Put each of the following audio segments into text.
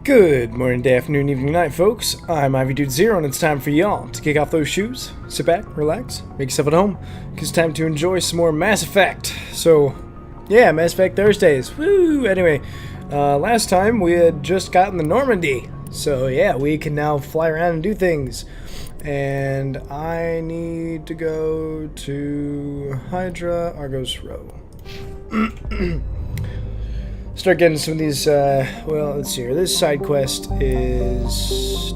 Good morning, day, afternoon, evening, night, folks. I'm IvyDude0, and it's time for y'all to kick off those shoes, sit back, relax, make yourself at home, because it's time to enjoy some more Mass Effect. So, yeah, Mass Effect Thursdays. Woo! Anyway, last time we had just gotten the Normandy. So, yeah, we can now fly around and do things. And I need to go to Hydra, Argos Row. Start getting some of these, well, let's see here. This side quest is...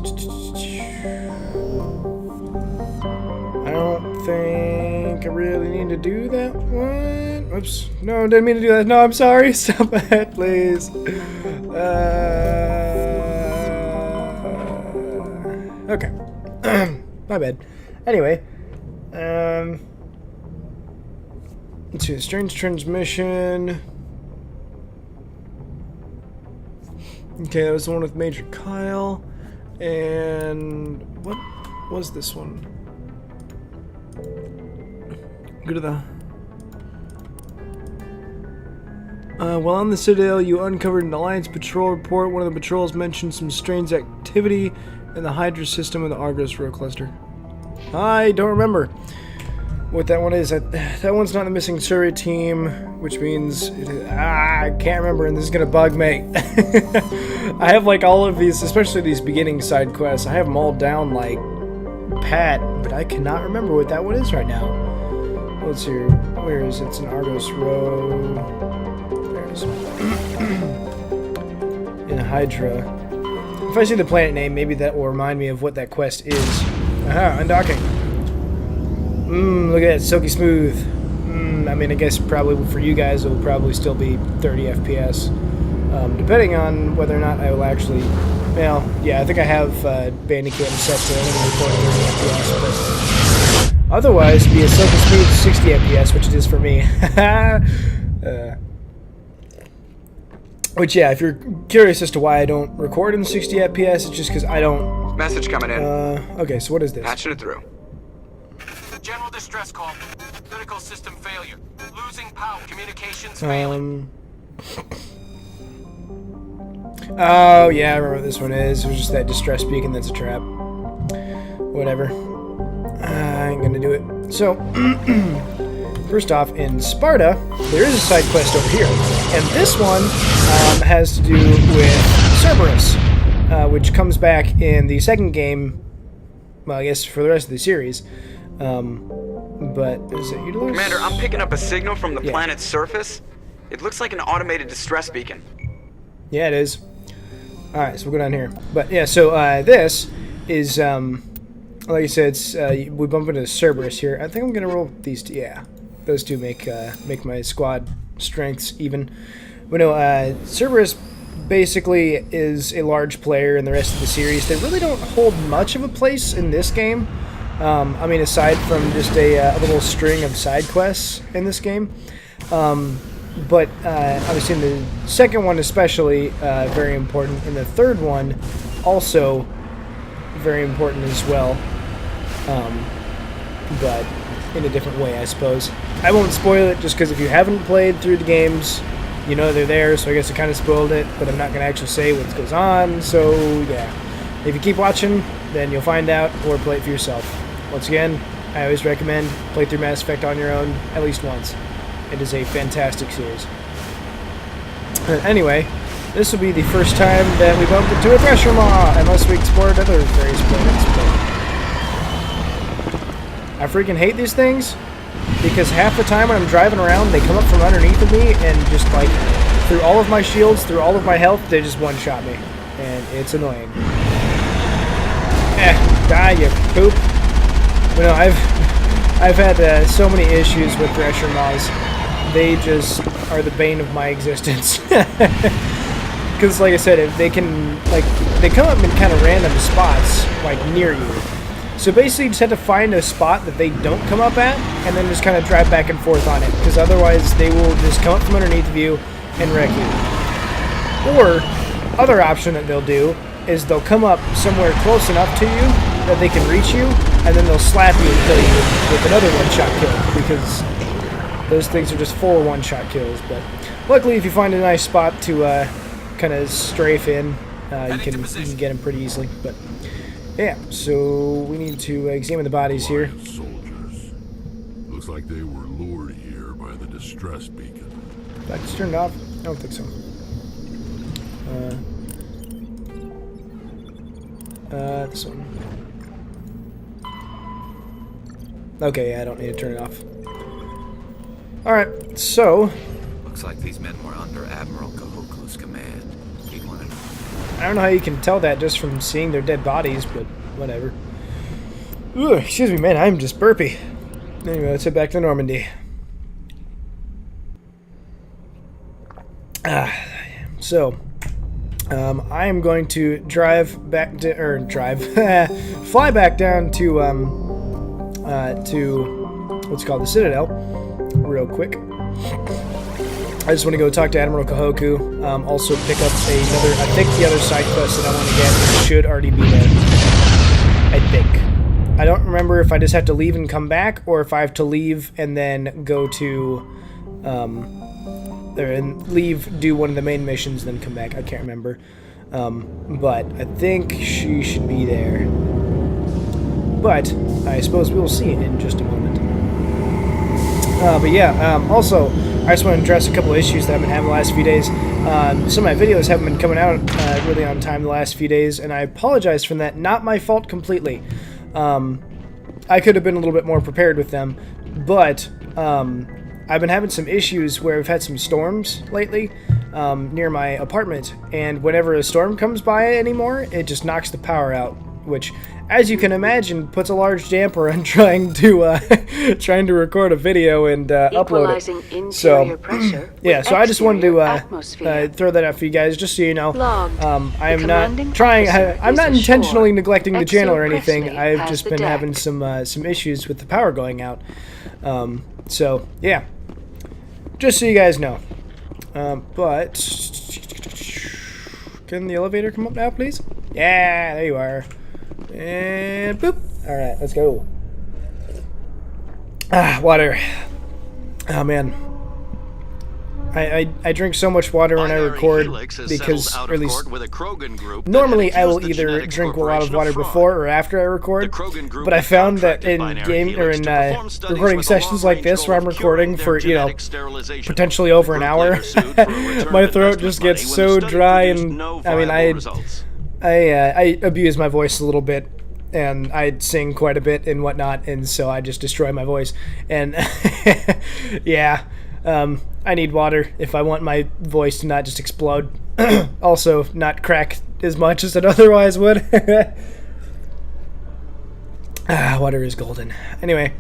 I don't think I really need to do that one. Oops. No, didn't mean to do that. No, I'm sorry. Stop that, please. Okay. My bad. Anyway. Let's see. Strange transmission... Okay, that was the one with Major Kyle, and what was this one? Go to the... while on the Citadel, you uncovered an Alliance patrol report. One of the patrols mentioned some strange activity in the Hydra system of the Argos Row cluster. I don't remember what that one is. That one's not the missing survey team, which means I can't remember, and this is gonna bug me. I have like all of these, especially these beginning side quests. I have them all down like pat, but I cannot remember what that one is right now. Let's see. Where is it? It's in Argos Row. There it is. In Hydra. If I see the planet name, maybe that will remind me of what that quest is. Aha, undocking. Look at that, silky smooth. I mean, I guess probably for you guys it will probably still be 30 FPS. Depending on whether or not I will actually... Well, yeah, I think I have Bandicam set to only record 30 FPS, but otherwise it'd be a silky smooth 60 FPS, which it is for me. Which, yeah, if you're curious as to why I don't record in 60 FPS, it's just because I don't... Message coming in. Okay, so what is this? Patching it through. General distress call. Critical system failure. Losing power. Communications failing. Oh, yeah, I remember what this one is. It was just that distress beacon that's a trap. Whatever. I ain't gonna do it. So, first off, in Sparta, there is a side quest over here. And this one has to do with Cerberus, which comes back in the second game, well, I guess for the rest of the series. But is it utilized? Commander, I'm picking up a signal from the planet's surface. It looks like an automated distress beacon. Yeah, it is. Alright, so we'll go down here. But yeah, so this is, like I said, it's, we bump into Cerberus here. I think I'm gonna roll these two. Yeah, those two make my squad strengths even. But no, Cerberus basically is a large player in the rest of the series. They really don't hold much of a place in this game. I mean, aside from just a little string of side quests in this game. But obviously in the second one especially, very important. In the third one, also very important as well. But in a different way, I suppose. I won't spoil it just because if you haven't played through the games, you know they're there, so I guess I kind of spoiled it, but I'm not going to actually say what goes on, so yeah. If you keep watching, then you'll find out, or play it for yourself. Once again, I always recommend play through Mass Effect on your own at least once. It is a fantastic series. Anyway, this will be the first time that we bump into a pressure maw, unless we explored other various planets. But I freaking hate these things, because half the time when I'm driving around, they come up from underneath of me and just like, through all of my shields, through all of my health, they just one-shot me. And it's annoying. Die, you poop. But no, I've had so many issues with pressure maws. They just are the bane of my existence. Because, like I said, if they can, like, they come up in kind of random spots, like near you. So basically, you just have to find a spot that they don't come up at, and then just kind of drive back and forth on it. Because otherwise, they will just come up from underneath of you and wreck you. Or, other option that they'll do is they'll come up somewhere close enough to you that they can reach you, and then they'll slap you and kill you with another one-shot kill, because those things are just full one-shot kills. But luckily, if you find a nice spot to kind of strafe in, you can get him pretty easily. But yeah, so we need to examine the bodies here. Soldiers. Looks like they were lured here by the distress beacon. That just turned off? I don't think so. This one. Okay, yeah, I don't need to turn it off. Alright, so... Looks like these men were under Admiral Kahoku's command. He wanted... I don't know how you can tell that just from seeing their dead bodies, but whatever. Ugh, excuse me, man, I'm just burpy. Anyway, let's head back to Normandy. So, I am going to drive back to, fly back down to what's called the Citadel, real quick. I just want to go talk to Admiral Kahoku, also pick up another, I think the other side quest that I want to get should already be there, I think. I don't remember if I just have to leave and come back, or if I have to leave and then go to, leave, do one of the main missions, then come back. I can't remember. But I think she should be there. But I suppose we will see in just a moment. But yeah, also, I just want to address a couple of issues that I've been having the last few days. Some of my videos haven't been coming out really on time the last few days, and I apologize for that. Not my fault completely. I could have been a little bit more prepared with them, but I've been having some issues where we've had some storms lately near my apartment, and whenever a storm comes by anymore, it just knocks the power out, which, as you can imagine, puts a large damper on trying to record a video and upload it. So, yeah, so I just wanted to throw that out for you guys, just so you know. I am not trying. I'm not intentionally neglecting the channel or anything. I've just been having some issues with the power going out. So yeah, just so you guys know. But can the elevator come up now, please? Yeah, there you are. And boop. Alright, let's go. Water. Oh, man. I drink so much water when I record because, or at least, normally I will either drink a lot of water before or after I record, but I found that in recording sessions like this where I'm recording for, you know, potentially over an hour, my throat just gets so dry, and I mean, I abuse my voice a little bit, and I sing quite a bit and whatnot, and so I just destroy my voice, and yeah, I need water if I want my voice to not just explode. Also, not crack as much as it otherwise would. Water is golden. Anyway.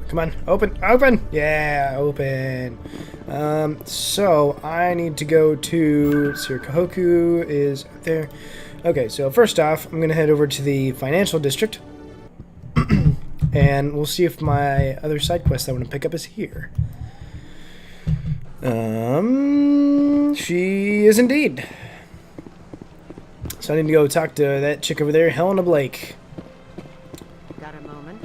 Come on, open, open! Yeah, open. So, I need to go to... Sir Kahoku is there. Okay, so first off, I'm going to head over to the financial district. And we'll see if my other side quest I want to pick up is here. She is indeed. So I need to go talk to that chick over there, Helena Blake. Got a moment?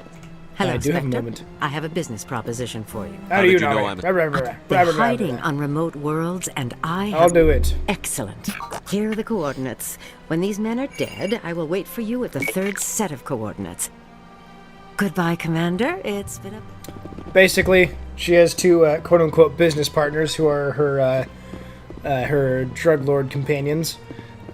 Hello, I do have a moment. I have a business proposition for you. How do you know I'm They're hiding on remote worlds, and I'll do it. Excellent. Here are the coordinates. When these men are dead, I will wait for you at the third set of coordinates. Goodbye, Commander. It's been a... Basically, she has two quote-unquote business partners who are her drug lord companions,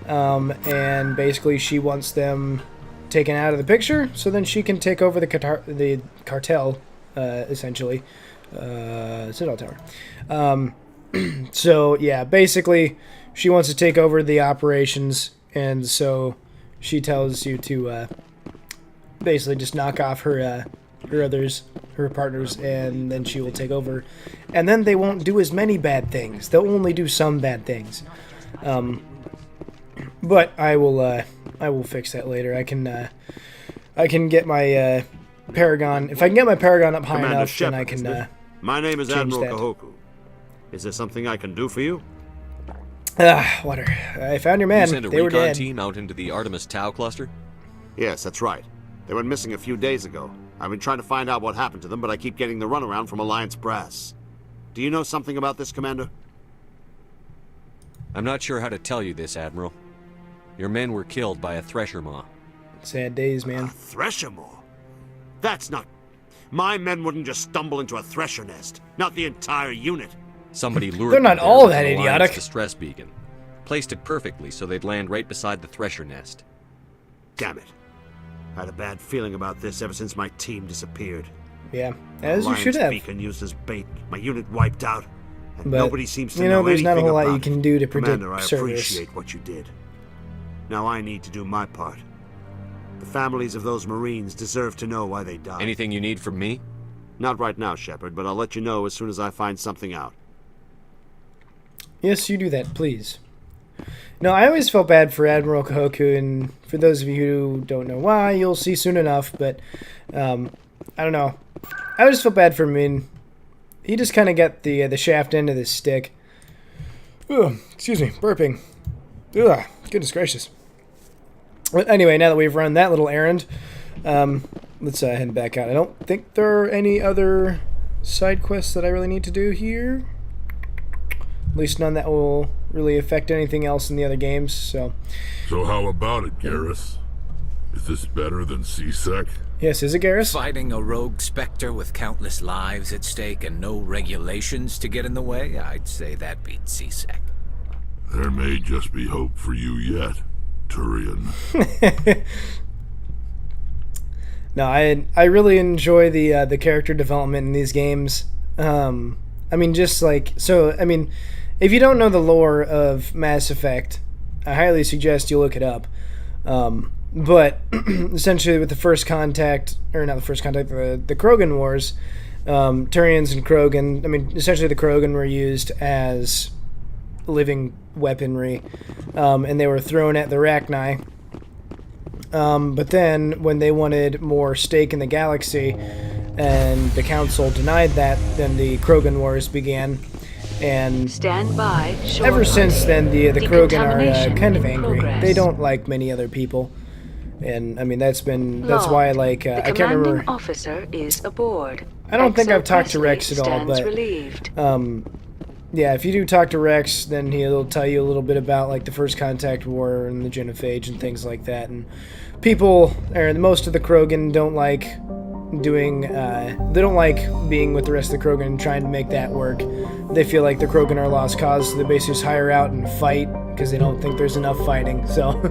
and basically she wants them taken out of the picture so then she can take over the cartel, essentially, Citadel Tower. So yeah, basically she wants to take over the operations, and so she tells you to basically just knock off her partners, and then she will take over, and then they won't do as many bad things. They'll only do some bad things. But I will fix that later. I can get my Paragon. If I can get my Paragon up high Commander enough, Shepard, then I can. My name is change Admiral that. Kahoku. Is there something I can do for you? Water. I found your man. You sent a They were recon dead. team out into the Artemis Tau cluster? Yes, that's right. They went missing a few days ago. I've been trying to find out what happened to them, but I keep getting the runaround from Alliance brass. Do you know something about this, Commander? I'm not sure how to tell you this, Admiral, Your men were killed by a thresher maw. Sad days, man. Thresher maw? That's not... My men wouldn't just stumble into a thresher nest. Not the entire unit. Somebody lured They're not them there all with that an Alliance idiotic. distress beacon. Placed it perfectly so they'd land right beside the thresher nest. Damn it. I had a bad feeling about this ever since my team disappeared. Yeah, as you should Alliance have. beacon used as bait. My unit wiped out. And But, nobody seems to you know know, there's not a anything whole lot you about can it. do to predict Commander, I servers. appreciate what you did. Now I need to do my part. The families of those Marines deserve to know why they died. Anything you need from me? Not right now, Shepard, but I'll let you know as soon as I find something out. Yes, you do that, please. No, I always felt bad for Admiral Kahoku, and for those of you who don't know why, you'll see soon enough, but, I don't know. I always felt bad for him, and he just kind of got the shaft end of this stick. Ugh, excuse me, burping. Ugh, goodness gracious. But anyway, now that we've run that little errand, let's head back out. I don't think there are any other side quests that I really need to do here. At least none that will really affect anything else in the other games, so... So how about it, Garrus? Is this better than C-Sec? Yes, is it Garrus? Fighting a rogue Spectre with countless lives at stake and no regulations to get in the way, I'd say that beats C-Sec. There may just be hope for you yet, Turian. No, I really enjoy the character development in these games. I mean, just like... So, I mean, if you don't know the lore of Mass Effect, I highly suggest you look it up. But essentially with the First Contact, or not the First Contact, the Krogan Wars, Turians and Krogan, I mean, essentially the Krogan were used as living weaponry, and they were thrown at the Rachni. But then, when they wanted more stake in the galaxy, and the Council denied that, then the Krogan Wars began. And Stand by. ever since then, the Krogan are Decontamination kind of in angry. progress. They don't like many other people, and I mean that's why like The I can't remember. commanding officer is aboard. I don't think XO I've talked to Presley Rex at all, stands but relieved. yeah, if you do talk to Rex, then he'll tell you a little bit about like the First Contact War and the Genophage and things like that. And people, or most of the Krogan, don't like doing. They don't like being with the rest of the Krogan and trying to make that work. They feel like the Krogan are lost cause, so they basically just hire out and fight because they don't think there's enough fighting. So,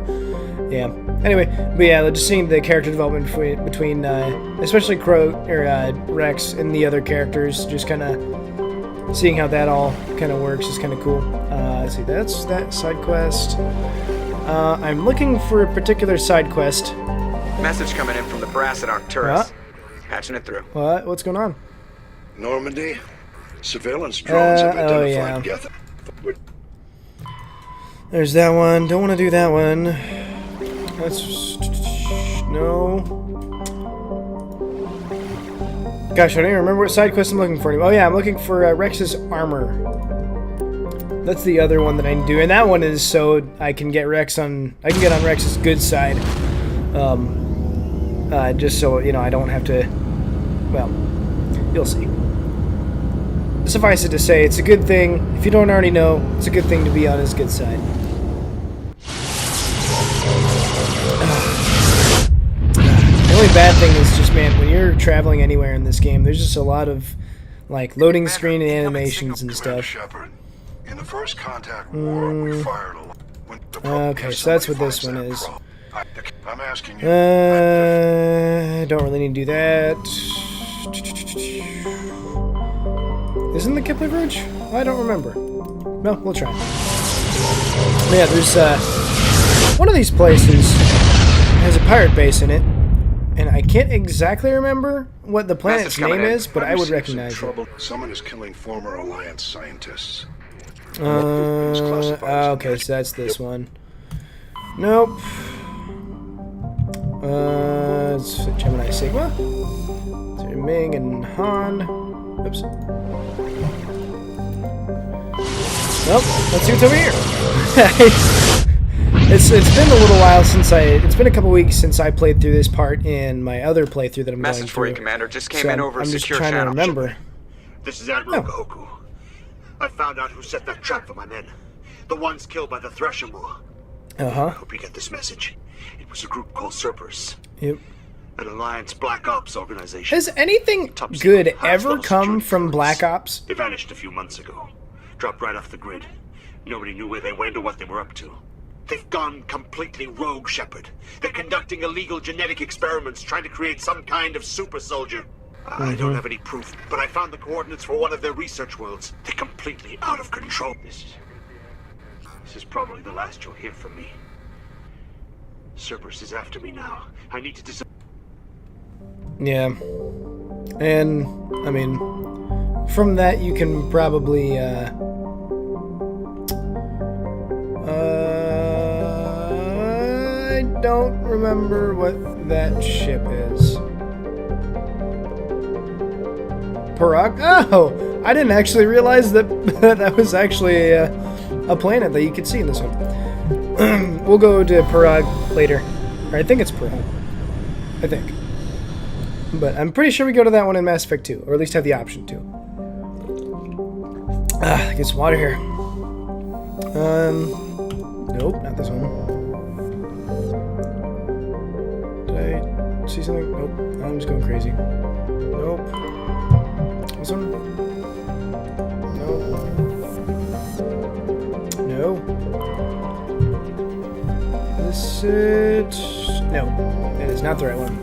yeah. Anyway, but yeah, just seeing the character development between especially Rex and the other characters, just kind of seeing how that all kind of works is kind of cool. Let's see, that's that side quest. I'm looking for a particular side quest. Message coming in from the brass at Arcturus. Patching it through. What? What's going on? Normandy, surveillance drones have oh, identified yeah. Geth. There's that one. Don't want to do that one. That's... No. Gosh, I don't even remember what side quest I'm looking for anymore. Oh yeah, I'm looking for Rex's armor. That's the other one that I can do, and that one is so I can get Rex on... I can get on Rex's good side. Just so, you know, I don't have to... Well, you'll see. Suffice it to say, it's a good thing. If you don't already know, it's a good thing to be on his good side. The only bad thing is just, man, when you're traveling anywhere in this game, there's just a lot of, like, loading screen and animations and stuff. Shepard, in the First Contact War, we fired a lot. Okay, so that's what this one is. I'm asking you. Don't really need to do that. Isn't the Kepler Bridge? I don't remember. No, we'll try. But yeah, there's one of these places has a pirate base in it, and I can't exactly remember what the planet's name is, but I would recognize it. Someone is killing former Alliance scientists. Okay, so that's this one. Nope. It's Gemini Sigma. It's Ming and Han. Oops. Nope. Let's see what's over here. It's been a little while since it's been a couple weeks since I played through this part in my other playthrough that I'm going through. Message for you, Commander. Just came So in over a I'm just secure trying channel. to remember. This is Admiral Kahoku. I found out who set that trap for my men. The ones killed by the Thresher Moor. I Uh-huh. hope you get this message. It was a group called Cerberus, Yep. an Alliance Black Ops organization. Has anything Top good secret, ever high-level come security from clearance. Black Ops? They vanished a few months ago. Dropped right off the grid. Nobody knew where they went or what they were up to. They've gone completely rogue, Shepard. They're conducting illegal genetic experiments, trying to create some kind of super soldier. I don't have any proof, but I found the coordinates for one of their research worlds. They're completely out of control. This is probably the last you'll hear from me. Cerberus is after me now. I need to dis- Yeah. And, I mean, from that you can probably, I don't remember what that ship is. Parag? Oh! I didn't actually realize that that was actually a planet that you could see in this one. We'll go to Parag later. Or I think it's Parag. I think. But I'm pretty sure we go to that one in Mass Effect 2. Or at least have the option to. Get some water here. Nope, not this one. Did I see something? Nope. I'm just going crazy. Nope. This one? Nope. No. Is it? No, it is not the right one.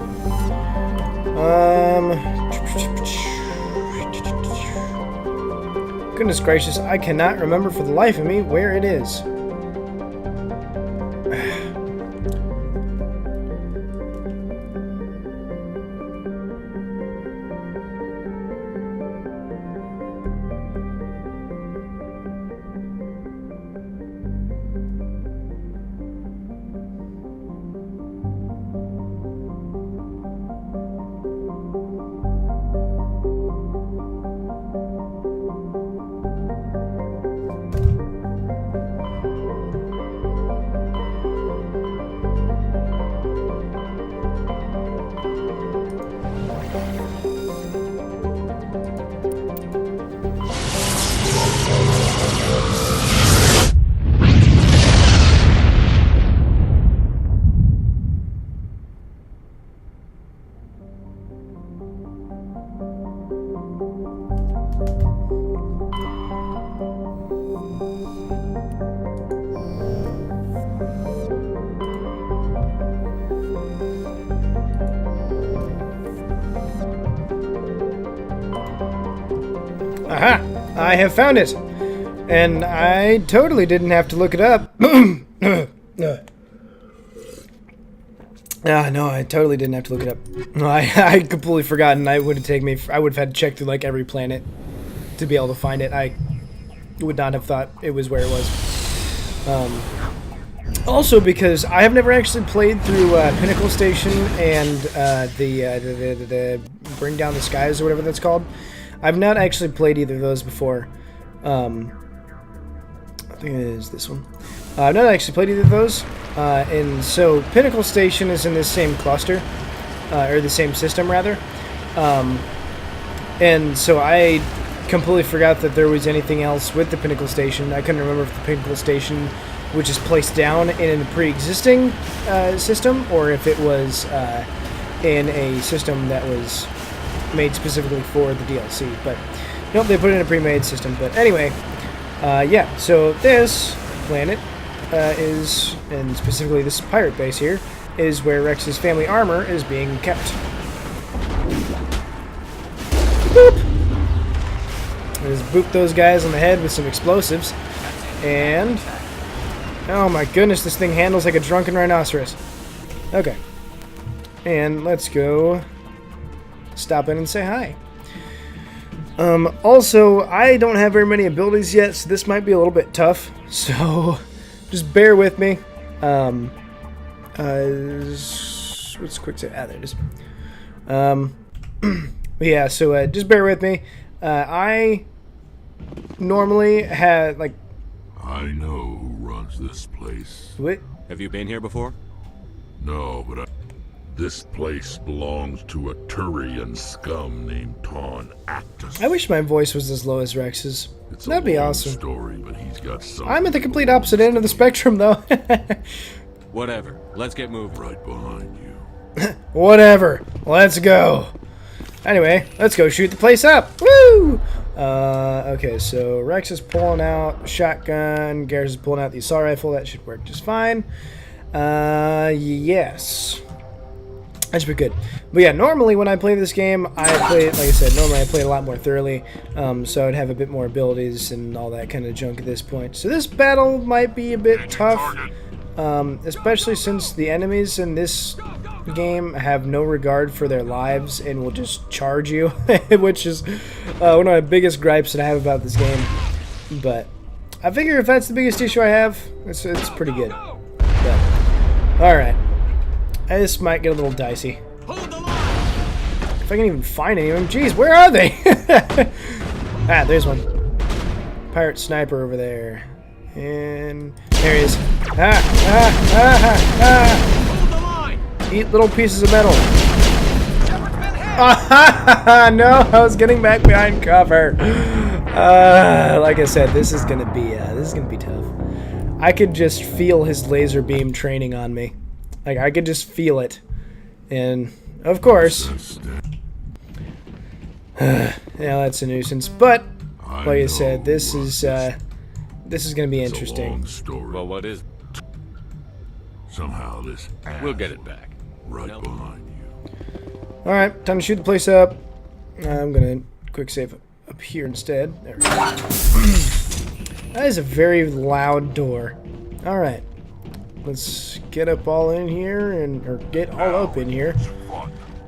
Goodness gracious, I cannot remember for the life of me where it is. Aha! I have found it! And I totally didn't have to look it up. No, I totally didn't have to look it up. No, I completely forgotten. I would have had to check through like every planet to be able to find it. I would not have thought it was where it was. Also, because I have never actually played through Pinnacle Station and the Bring Down the Skies or whatever that's called. I've not actually played either of those before. I think it is this one. I've not actually played either of those. And so Pinnacle Station is in this same cluster, or the same system rather. And so I completely forgot that there was anything else with the Pinnacle Station. I couldn't remember if the Pinnacle Station, which is placed down in a pre-existing system, or if it was in a system that was made specifically for the DLC. But nope, they put it in a pre-made system. But anyway, yeah, so this planet is, and specifically this pirate base here, is where Rex's family armor is being kept. Boop! Just boop those guys on the head with some explosives. And oh my goodness, this thing handles like a drunken rhinoceros. Okay. And let's go stop in and say hi. Also, I don't have very many abilities yet, so this might be a little bit tough. So just bear with me. What's quick say? Ah, there it is. Yeah, so just bear with me. I normally had like. I know who runs this place. What? Have you been here before? No, but This place belongs to a Turian scum named Ton Actus. I wish my voice was as low as Rex's. It's That'd a be long awesome. story, but he's got something. I'm at the complete opposite end of the spectrum, though. Whatever. Let's get moving. Right behind you. Whatever. Let's go. Anyway, let's go shoot the place up. Woo! Okay, so Rex is pulling out the shotgun. Garrus is pulling out the assault rifle. That should work just fine. Yes. That should be good. But yeah, normally when I play this game, I play it, like I said, normally I play it a lot more thoroughly. So I'd have a bit more abilities and all that kind of junk at this point. So this battle might be a bit tough. Especially since the enemies in this game have no regard for their lives and will just charge you, which is one of my biggest gripes that I have about this game. But I figure if that's the biggest issue I have, it's pretty good. But, alright. This might get a little dicey. If I can even find any of them. Jeez, where are they? Ah, there's one. Pirate sniper over there. And there he is. Eat little pieces of metal. No, I was getting back behind cover. Like I said, this is gonna be tough. I could just feel his laser beam training on me. Like I could just feel it, and of course, yeah, that's a nuisance. But like I said, this is gonna be interesting. Well, what is? Somehow this. We'll get it back. Right behind you. All right, time to shoot the place up. I'm gonna quick save up here instead. There we go. That is a very loud door. All right, let's get up all in here or get all up in here.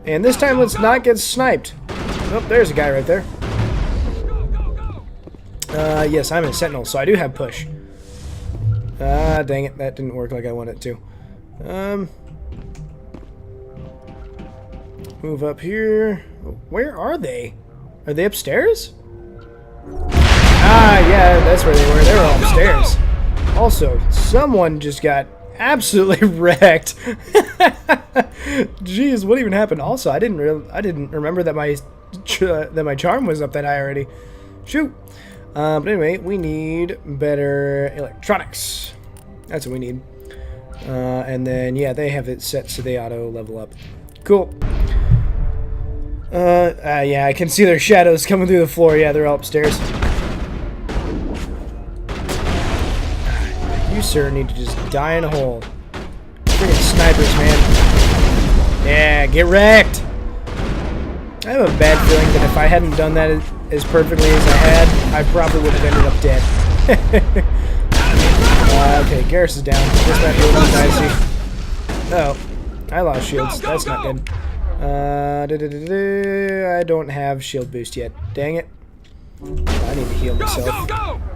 And this time, let's not get sniped. Oh, there's a guy right there. Yes, I'm a sentinel, so I do have push. Dang it, that didn't work like I wanted it to. Move up here. Where are they? Are they upstairs? Ah, yeah, that's where they were. They were all upstairs. Also, someone just got absolutely wrecked. Jeez, what even happened? Also, I didn't remember that my charm was up that high already. Shoot. But anyway, we need better electronics. That's what we need. And then, yeah, they have it set so they auto level up. Cool. Yeah, I can see their shadows coming through the floor. Yeah, they're all upstairs. You, sir, need to just die in a hole. Freaking snipers, man. Yeah, get wrecked. I have a bad feeling that if I hadn't done that as perfectly as I had, I probably would have ended up dead. Okay, Garrus is down. This might be a little dicey. Oh, I lost shields. That's not good. I don't have shield boost yet. Dang it. I need to heal myself.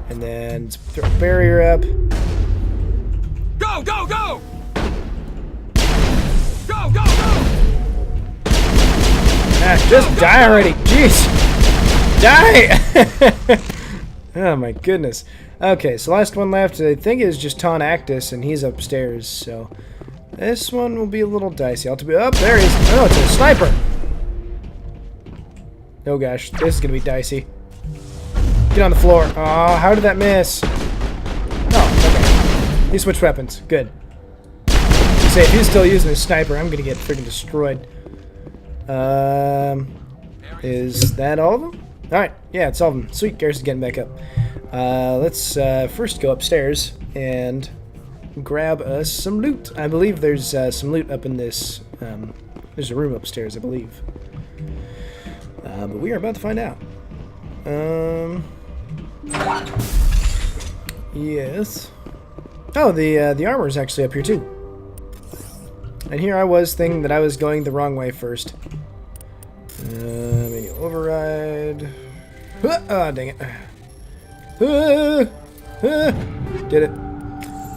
And then throw a barrier up. Go, go, go! Go, go, go! Ah, just die already. Jeez. Die! Oh my goodness. Okay, so last one left, I think, is just Ton Actus, and he's upstairs, so this one will be a little dicey. I'll be up. There he is. Oh, it's a sniper. Oh gosh, this is gonna be dicey. Get on the floor. Oh, how did that miss? Oh, okay. He switched weapons. Good. Say, if he's still using his sniper, I'm gonna get freaking destroyed. Is that all of them? Alright, yeah, it's all of them. Sweet, Garrus is getting back up. Let's first go upstairs and grab us some loot. I believe there's some loot up in this. There's a room upstairs, I believe. But we are about to find out. Yes. Oh, the armor is actually up here too. And here I was thinking that I was going the wrong way first. Maybe override. Oh, dang it. Did it.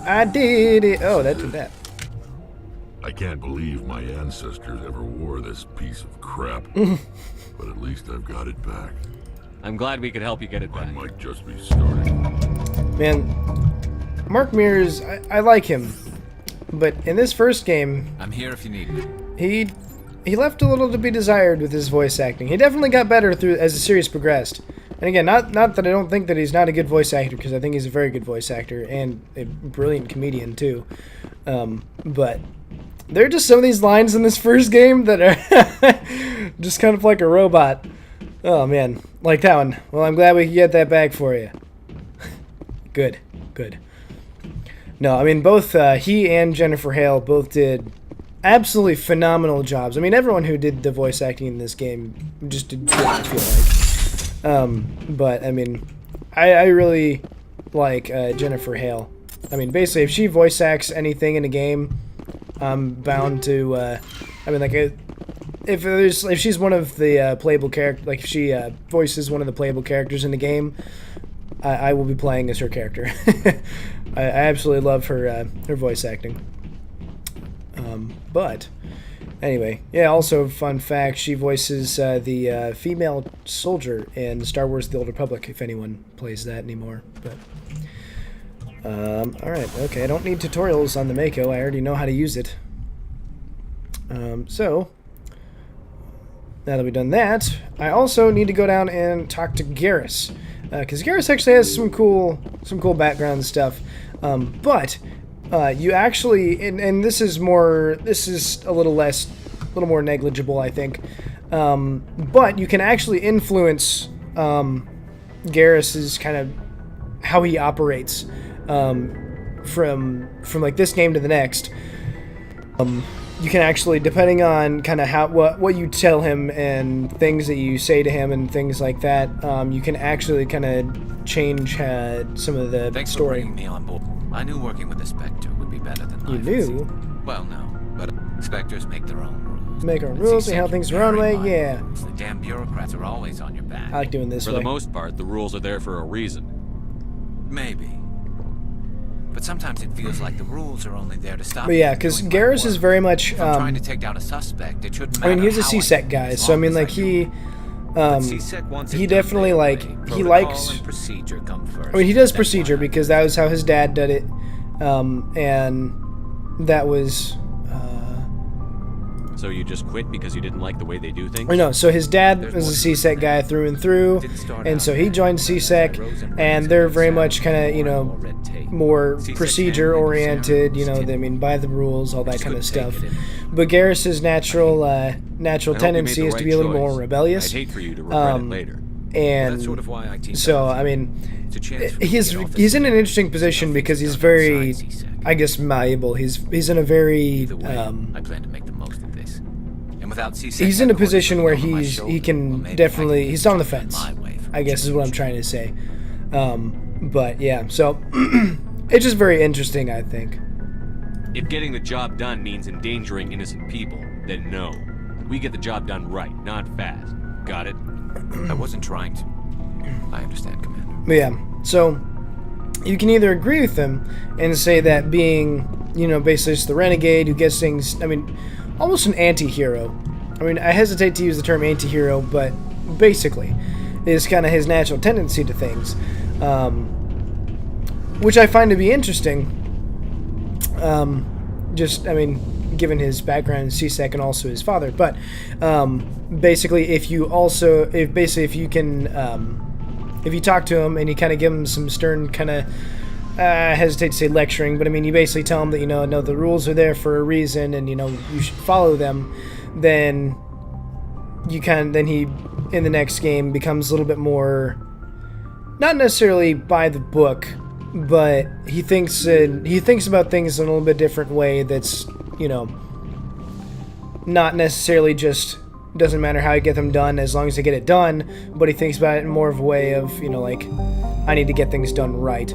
I did it. Oh, that did that. I can't believe my ancestors ever wore this piece of crap. But at least I've got it back. I'm glad we could help you get it I back. might just be starting. Man, Mark Mears, I like him. But in this first game, I'm here if you need me. he left a little to be desired with his voice acting. He definitely got better as the series progressed. And again, not that I don't think that he's not a good voice actor, because I think he's a very good voice actor and a brilliant comedian too. But there are just some of these lines in this first game that are just kind of like a robot. Oh man, like that one. Well, I'm glad we could get that back for you. Good. No, I mean, both he and Jennifer Hale both did absolutely phenomenal jobs. I mean, everyone who did the voice acting in this game just did good, I feel like. But, I mean, I really like Jennifer Hale. I mean, basically, if she voice acts anything in a game, I'm bound to, I mean, like, if she's one of the playable characters, like, if she voices one of the playable characters in the game, I will be playing as her character. I absolutely love her voice acting. But anyway, yeah. Also, fun fact: she voices the female soldier in Star Wars: The Old Republic. If anyone plays that anymore, but all right, okay. I don't need tutorials on the Mako. I already know how to use it. So now that we've done that, I also need to go down and talk to Garrus. Because Garrus actually has some cool background stuff, but you actually, and this is a little more negligible, I think, but you can actually influence Garrus's kind of how he operates from like this game to the next. You can actually, depending on kind of what you tell him and things that you say to him and things like that, you can actually kind of change some of the Thanks story. for bringing me on board. I knew working with the Spectre would be better than You life. knew? Well, no, but Spectres make their own rules. Make our rules and how things are our way, yeah. The damn bureaucrats are always on your back. I like doing this For way. the most part, the rules are there for a reason. Maybe. But sometimes it feels like the rules are only there to stop. But yeah, because Garrus is very much. If I'm trying to take down a suspect, it shouldn't I matter. mean, he's a how CSEC guy, so I mean, like he definitely he likes. Procedure come first. I mean, he does procedure because that was how his dad did it, and that was. So you just quit because you didn't like the way they do things? Or no, so his dad was a CSEC guy through and through, and so he joined CSEC, and they're very much kind of, more procedure-oriented, I mean, by the rules, all that kind of stuff. But Garrus's natural tendency is to be a little more rebellious. I'd hate for you to regret it later. And That's sort of why I teamed so, up. I mean, he's in an interesting position because he's very, I guess, malleable. He's in a very, I plan to make the most of this. And without CSEC, he's in a position where he can definitely, he's on the fence, I guess is what I'm trying to say. But yeah, so it's just very interesting, I think. If getting the job done means endangering innocent people, then no. We get the job done right, not fast. Got it? I wasn't trying to. I understand, Commander. But yeah, so you can either agree with him and say that being, basically just the renegade who gets things, I mean, almost an anti-hero. I mean, I hesitate to use the term anti-hero, but basically is kind of his natural tendency to things, which I find to be interesting. I mean, given his background in CSEC and also his father, but basically, if you talk to him and you kind of give him some stern kind of, I hesitate to say lecturing, but I mean, you basically tell him that, no, the rules are there for a reason and, you should follow them, then he, in the next game, becomes a little bit more, not necessarily by the book, but he thinks about things in a little bit different way that's, not necessarily just doesn't matter how you get them done as long as they get it done, but he thinks about it in more of a way of, like, I need to get things done right.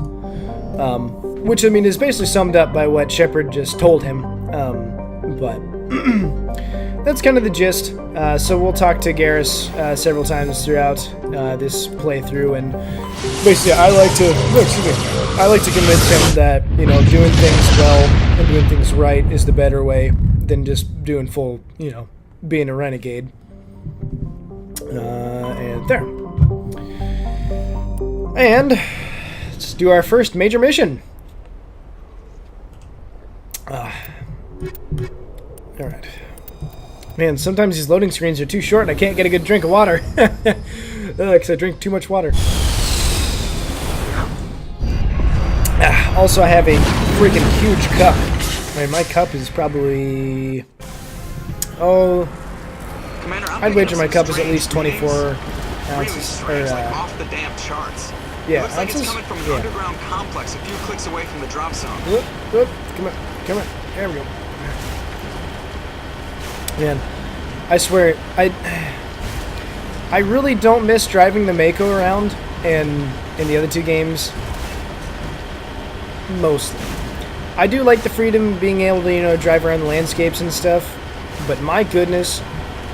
Which, I mean, is basically summed up by what Shepard just told him. But that's kind of the gist. So we'll talk to Garrus several times throughout this playthrough, and basically I like to convince him that, doing things well and doing things right is the better way than just doing full, being a renegade. And there. And let's do our first major mission. Alright. Man, sometimes these loading screens are too short and I can't get a good drink of water. Because I drink too much water. Also, I have a freaking huge cup. My cup is probably... Oh... Commander, I'd wager my cup is at least 24 ounces. Really like off the damn charts. Yeah, it looks like ounces? it's coming from an underground complex a few clicks away from the drop zone. Whoop, whoop. Come on, come on. There we go. Man, I swear, I really don't miss driving the Mako around in the other two games. Mostly. I do like the freedom of being able to, you know, drive around the landscapes and stuff, but my goodness,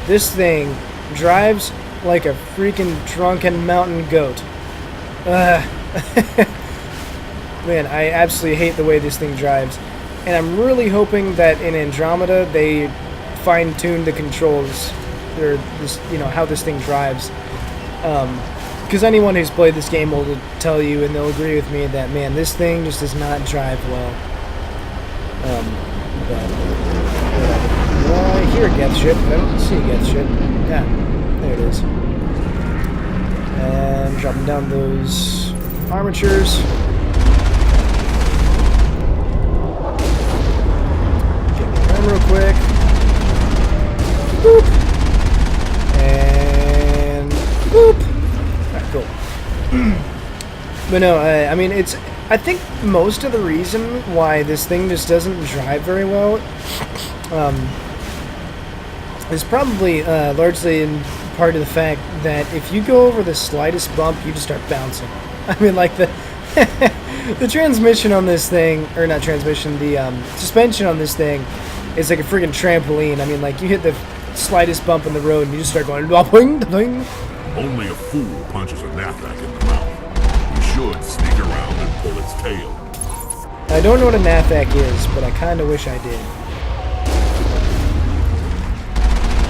this thing drives like a freaking drunken mountain goat. Man, I absolutely hate the way this thing drives. And I'm really hoping that in Andromeda they fine-tune the controls, or this, you know, how this thing drives. Because anyone who's played this game will tell you, and they'll agree with me, that, man, this thing just does not drive well. Well, I hear a Geth ship, but I don't see a Geth ship. Yeah, there it is. And dropping down those armatures. Get the gun real quick. Boop! And boop! Alright, cool. But no, I mean, it's... I think most of the reason why this thing just doesn't drive very well is probably largely in part of the fact that if you go over the slightest bump, you just start bouncing. I mean, like the the transmission on this thing, or not transmission, the suspension on this thing is like a freaking trampoline. I mean, like you hit the slightest bump in the road and you just start going boing, boing. Only a fool punches a Nathak in the mouth. You should sneak around and pull its tail. I don't know what a Nathak is, but I kind of wish I did.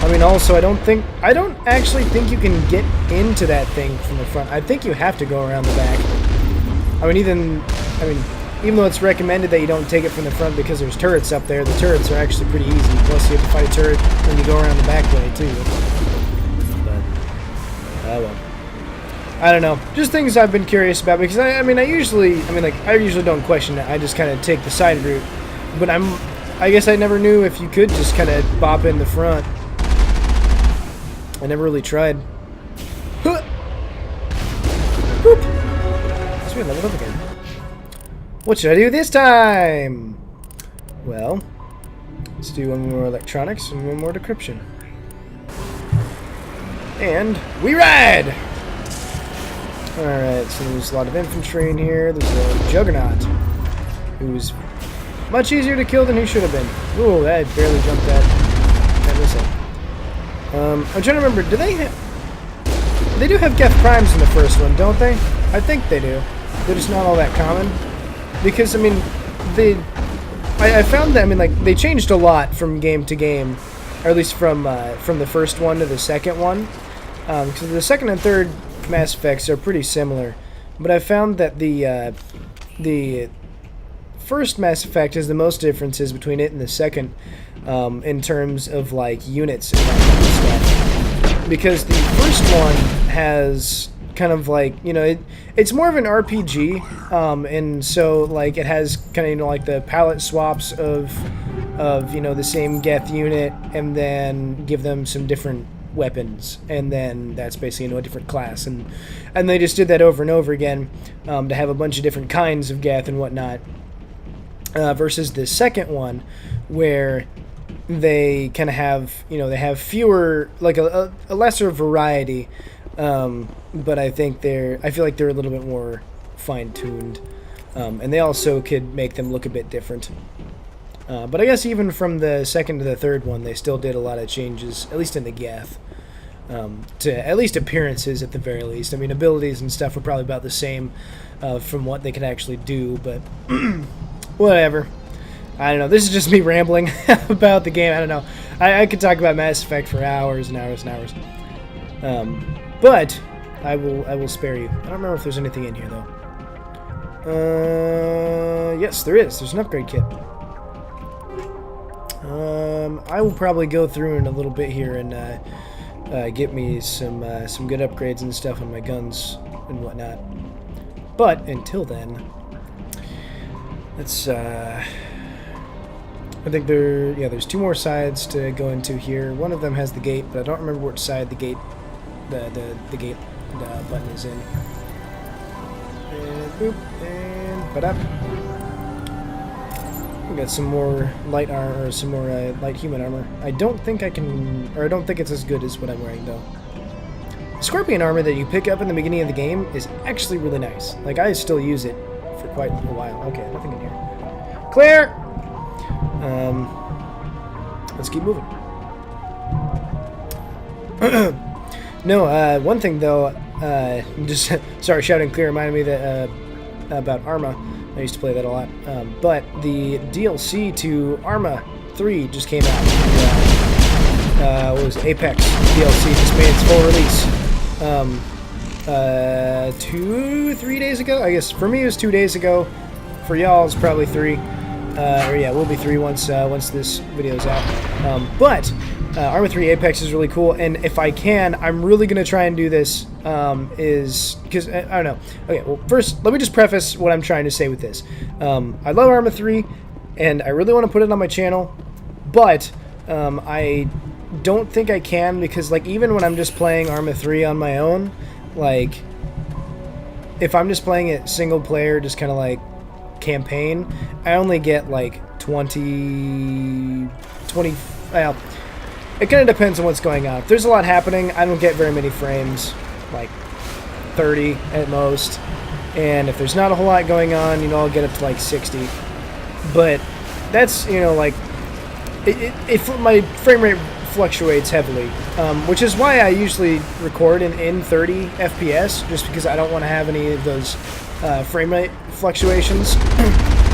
I mean, also, I don't actually think you can get into that thing from the front. I think you have to go around the back. I mean, even though it's recommended that you don't take it from the front because there's turrets up there, the turrets are actually pretty easy. Plus, you have to fight a turret when you go around the back way, too. But, oh well. I don't know. Just things I've been curious about, because I usually don't question it. I just kind of take the side route. But I guess I never knew if you could just kind of bop in the front. I never really tried. Huh. Boop. So we leveled up again. What should I do this time? Well, let's do one more electronics and one more decryption. And we ride! Alright, so there's a lot of infantry in here. There's a Juggernaut, who's much easier to kill than he should have been. Ooh, that barely jumped that missile. I'm trying to remember, do they have... They do have Geth Primes in the first one, don't they? I think they do. They're just not all that common. Because, I mean, I found that, I mean, like, they changed a lot from game to game. Or at least from the first one to the second one. Because the second and third Mass Effects are pretty similar. But I found that the first Mass Effect has the most differences between it and the second. In terms of like units and that kind of stuff, because the first one has kind of like, you know, it's more of an RPG, and so like it has kind of, you know, like the palette swaps of you know, the same Geth unit, and then give them some different weapons, and then that's basically, you know, a different class, and they just did that over and over again, to have a bunch of different kinds of Geth and whatnot, versus the second one where they kind of have, you know, they have fewer, like a lesser variety, but I feel like they're a little bit more fine-tuned, and they also could make them look a bit different. But I guess even from the second to the third one, they still did a lot of changes, at least in the Geth, to at least appearances at the very least. I mean, abilities and stuff were probably about the same from what they could actually do, but whatever. I don't know. This is just me rambling about the game. I don't know. I could talk about Mass Effect for hours and hours and hours. But I will spare you. I don't remember if there's anything in here though. Yes, there is. There's an upgrade kit. I will probably go through in a little bit here and get me some good upgrades and stuff on my guns and whatnot. But until then, let's. I think there's 2 more sides to go into here. One of them has the gate, but I don't remember which side the gate button is in. And boop, and ba-da. We got some more light armor, or some more light human armor. I don't think I can, or I don't think it's as good as what I'm wearing though. Scorpion armor that you pick up in the beginning of the game is actually really nice. Like, I still use it for quite a while. Okay, nothing in here. Clear! Let's keep moving. No, one thing though, just sorry, shouting clear reminded me that about Arma. I used to play that a lot. But the DLC to Arma 3 just came out. What was it? Apex DLC just made its full release. 2-3 days ago? I guess for me it was 2 days ago. For y'all it's probably 3. Or yeah, it will be 3 once this video's out. But Arma 3 Apex is really cool, and if I can, I'm really gonna try and do this. Is because I don't know. Okay, well, first let me just preface what I'm trying to say with this. I love Arma 3, and I really want to put it on my channel, but I don't think I can, because like even when I'm just playing Arma 3 on my own, like if I'm just playing it single player, just kind of like campaign, I only get like 20 well, it kind of depends on what's going on. If there's a lot happening, I don't get very many frames, like 30 at most, and if there's not a whole lot going on, you know, I'll get up to like 60, but that's, you know, like my frame rate fluctuates heavily, which is why I usually record in 30 FPS, just because I don't want to have any of those frame rate fluctuations.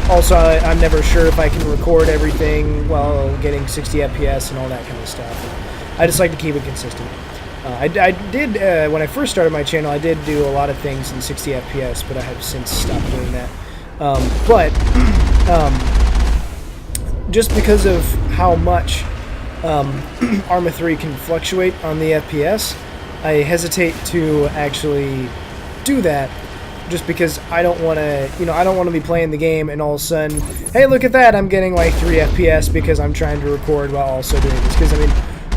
Also, I'm never sure if I can record everything while getting 60 FPS and all that kind of stuff. And I just like to keep it consistent. I did, when I first started my channel, I did do a lot of things in 60 FPS, but I have since stopped doing that. Just because of how much Arma 3 can fluctuate on the FPS, I hesitate to actually do that, just because I don't want to, you know, I don't want to be playing the game and all of a sudden, hey, look at that, I'm getting like 3 FPS because I'm trying to record while also doing this. Because, I mean,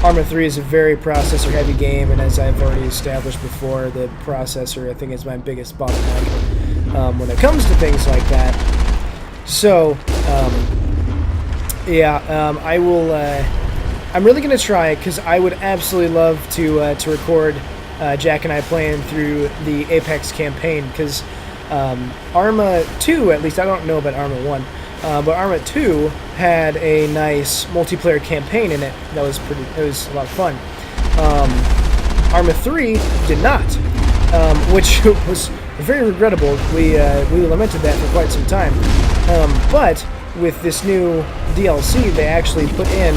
Arma 3 is a very processor-heavy game, and as I've already established before, the processor, I think, is my biggest bottleneck when it comes to things like that. So, I will, I'm really going to try, because I would absolutely love to record Jack and I playing through the Apex campaign, because Arma 2, at least I don't know about Arma 1, but Arma 2 had a nice multiplayer campaign in it that was it was a lot of fun. Arma 3 did not, which was very regrettable. We lamented that for quite some time. But with this new DLC, they actually put in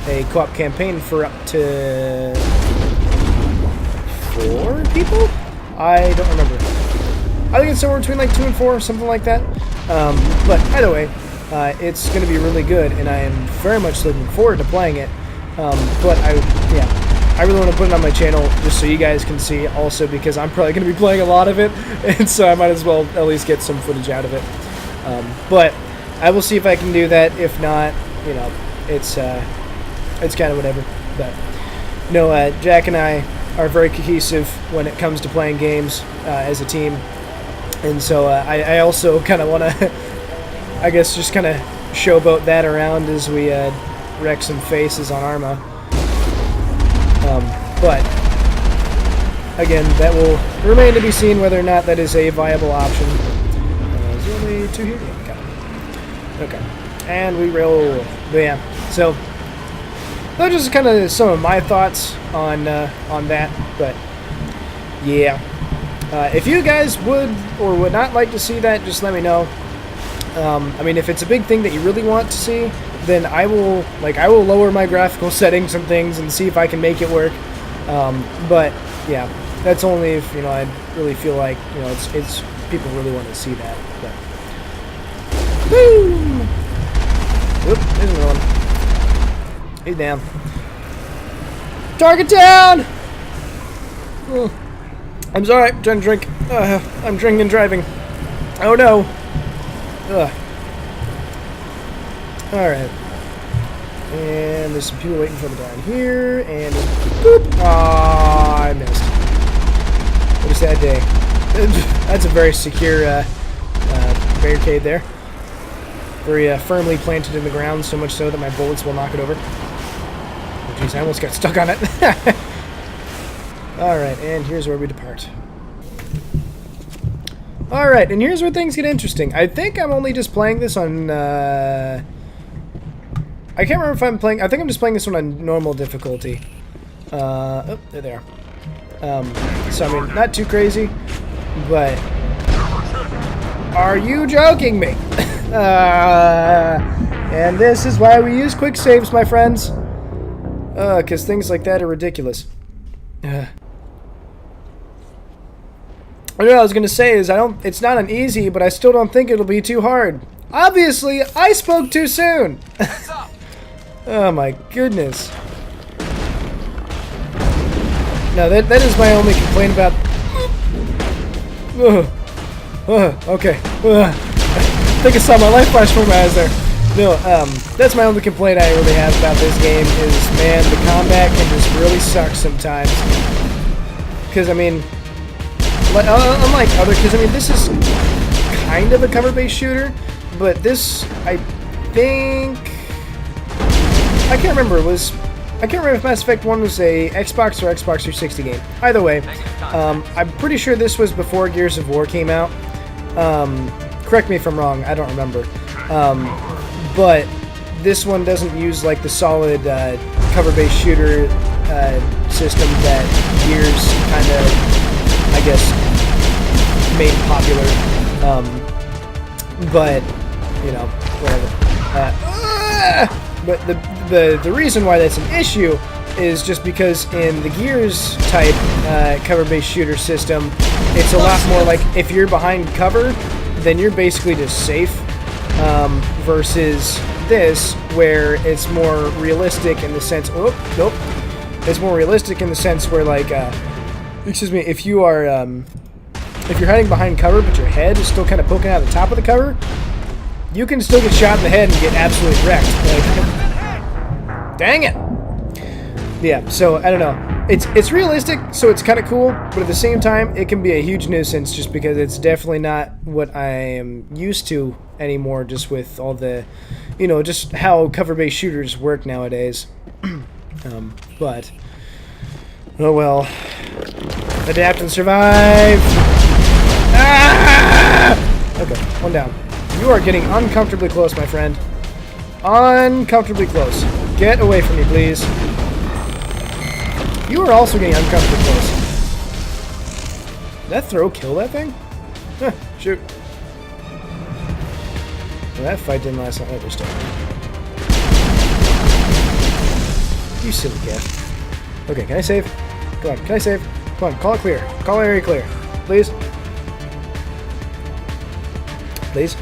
a co-op campaign for up to 4 people? I don't remember. I think it's somewhere between like 2 and 4, something like that. But either way, it's going to be really good, and I am very much looking forward to playing it. But I really want to put it on my channel just so you guys can see, also because I'm probably going to be playing a lot of it, and so I might as well at least get some footage out of it. But I will see if I can do that. If not, you know, it's kind of whatever. But no, Jack and I are very cohesive when it comes to playing games as a team, and so I also kind of want to, I guess, just kind of showboat that around as we wreck some faces on Arma. But again, that will remain to be seen whether or not that is a viable option. Is there only 2 here? Yeah, okay, and we roll. But yeah, so those are just kind of some of my thoughts on that. But yeah, if you guys would or would not like to see that, just let me know. I mean, if it's a big thing that you really want to see, then I will lower my graphical settings and things and see if I can make it work. But yeah, that's only if, you know, I really feel like, you know, it's people really want to see that. But woo! Whoop, there's another one. He's down. Target down! Oh. I'm sorry, I'm trying to drink. I'm drinking and driving. Oh no. Ugh. Alright. And there's some people waiting for me down here. And boop! Aww, I missed. What a sad day. That's a very secure barricade there. Very firmly planted in the ground, so much so that my bullets will knock it over. Oh jeez, I almost got stuck on it. Alright, and here's where we depart. Alright, and here's where things get interesting. I think I'm only just playing this on, I can't remember if I'm playing, I think I'm just playing this one on normal difficulty. Oh, there they are. So, I mean, not too crazy, but... Are you joking me? And this is why we use quick saves, my friends. Because things like that are ridiculous. What I was going to say is, it's not an easy, but I still don't think it'll be too hard. Obviously, I spoke too soon. Oh my goodness. No, that is my only complaint about... okay. I think I saw my life flash before my eyes there. No, that's my only complaint I really have about this game is, man, the combat can just really suck sometimes. Because, I mean, unlike other, because, I mean, this is kind of a cover-based shooter, but this, I think, I can't remember if Mass Effect 1 was a Xbox or Xbox 360 game. Either way, I'm pretty sure this was before Gears of War came out. Correct me if I'm wrong, I don't remember. But this one doesn't use like the solid cover-based shooter system that Gears kind of, I guess, made popular. But, you know, whatever. But the reason why that's an issue is just because in the Gears type cover-based shooter system, it's a lot more like if you're behind cover, then you're basically just safe, versus this where it's more realistic in the sense. Oh, nope. It's more realistic in the sense where, like, excuse me, if you are if you're hiding behind cover but your head is still kind of poking out of the top of the cover, you can still get shot in the head and get absolutely wrecked. Like, dang it! Yeah, so, I don't know. It's realistic, so it's kind of cool, but at the same time, it can be a huge nuisance just because it's definitely not what I am used to anymore, just with all the, you know, just how cover-based shooters work nowadays. But, oh well. Adapt and survive! Ah! Okay, one down. You are getting uncomfortably close, my friend. Uncomfortably close. Get away from me, please. You are also getting uncomfortably close. Did that throw kill that thing? Huh, shoot. Well, that fight didn't last long. Oh, there's still. You silly cat. Okay, can I save? Come on, can I save? Come on, call it clear. Call area clear. Please. Please.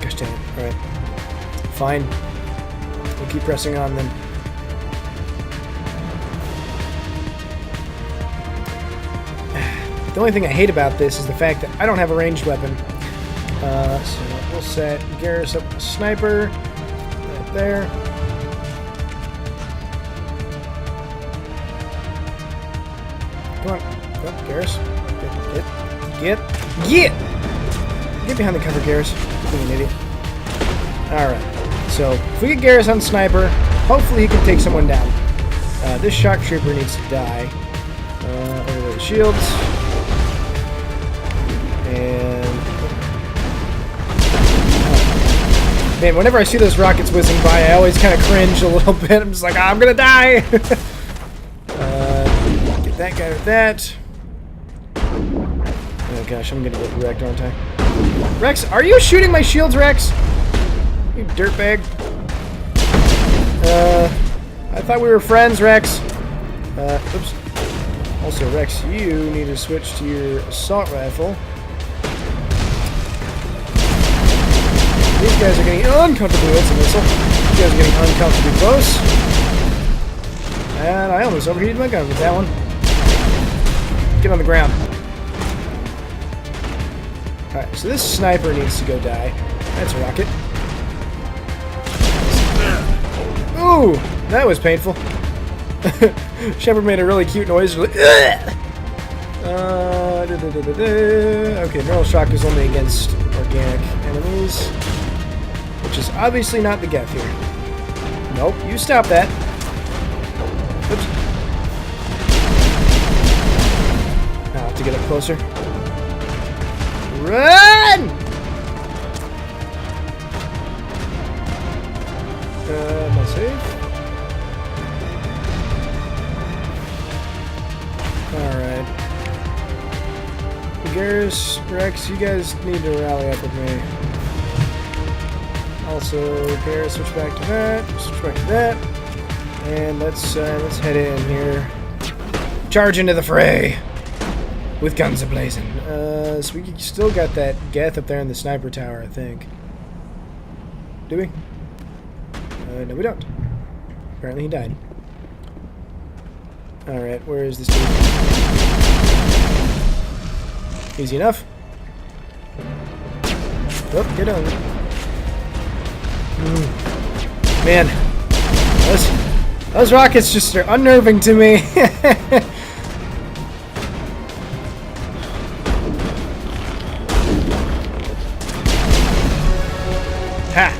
Gosh dang it. Alright. Fine. We'll keep pressing on then. The only thing I hate about this is the fact that I don't have a ranged weapon. So we'll set Garrus up with a sniper. Right there. Come on. Go, Garrus. Get behind the cover, Garrus. You're an idiot. Alright. So, if we get Garrus on sniper, hopefully he can take someone down. This shock trooper needs to die. Over the shields. And... man, whenever I see those rockets whizzing by, I always kind of cringe a little bit. I'm just like, I'm gonna die! Get that guy with that. Oh gosh, I'm gonna get wrecked, aren't I? Rex, are you shooting my shields, Rex? You dirtbag. I thought we were friends, Rex. Oops. Also, Rex, you need to switch to your assault rifle. These guys are getting uncomfortable with some missile. You guys are getting uncomfortably close. And I almost overheated my gun with that one. Get on the ground. Alright, so this sniper needs to go die. That's a rocket. Ooh, that was painful. Shepard made a really cute noise. Like, okay, neural shock is only against organic enemies, which is obviously not the Geth here. Nope, you stop that. Oops. I'll have to get up closer. Run! Am I safe? Alright. Garrus, Rex, you guys need to rally up with me. Also, Garrus, switch back to that. Switch back to that. And let's head in here. Charge into the fray! With guns ablazing. So we still got that Geth up there in the sniper tower, I think. Do we? No, we don't. Apparently he died. Alright, where is this dude? Easy enough. Oh, get on. Man. Those rockets just are unnerving to me. Ha!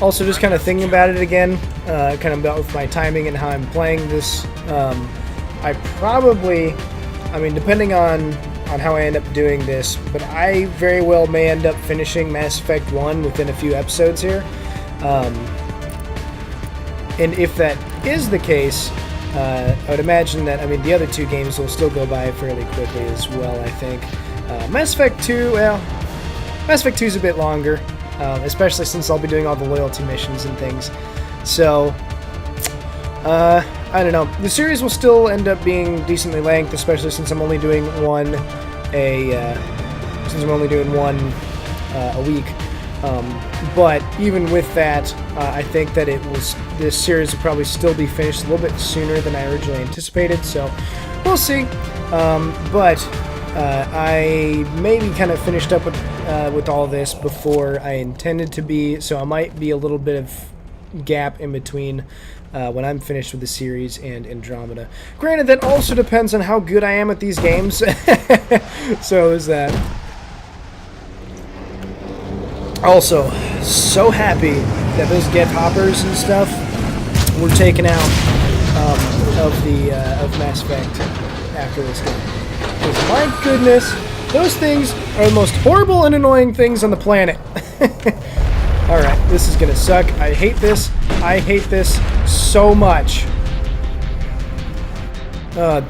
Also, just kind of thinking about it again, kind of about with my timing and how I'm playing this, I probably, I mean, depending on how I end up doing this, but I very well may end up finishing Mass Effect 1 within a few episodes here. And if that is the case, I would imagine that, I mean, the other two games will still go by fairly quickly as well, I think. Mass Effect 2, well, Mass Effect 2 is a bit longer, especially since I'll be doing all the loyalty missions and things. So, I don't know. The series will still end up being decently length, especially since I'm only doing one a week. But even with that, I think that this series will probably still be finished a little bit sooner than I originally anticipated. So we'll see. I maybe kind of finished up with all this before I intended to be, so I might be a little bit of gap in between when I'm finished with the series and Andromeda. Granted, that also depends on how good I am at these games. So is that. Also, so happy that those Geth hoppers and stuff were taken out of Mass Effect after this game. Because my goodness, those things are the most horrible and annoying things on the planet. Alright, this is gonna suck. I hate this. I hate this so much.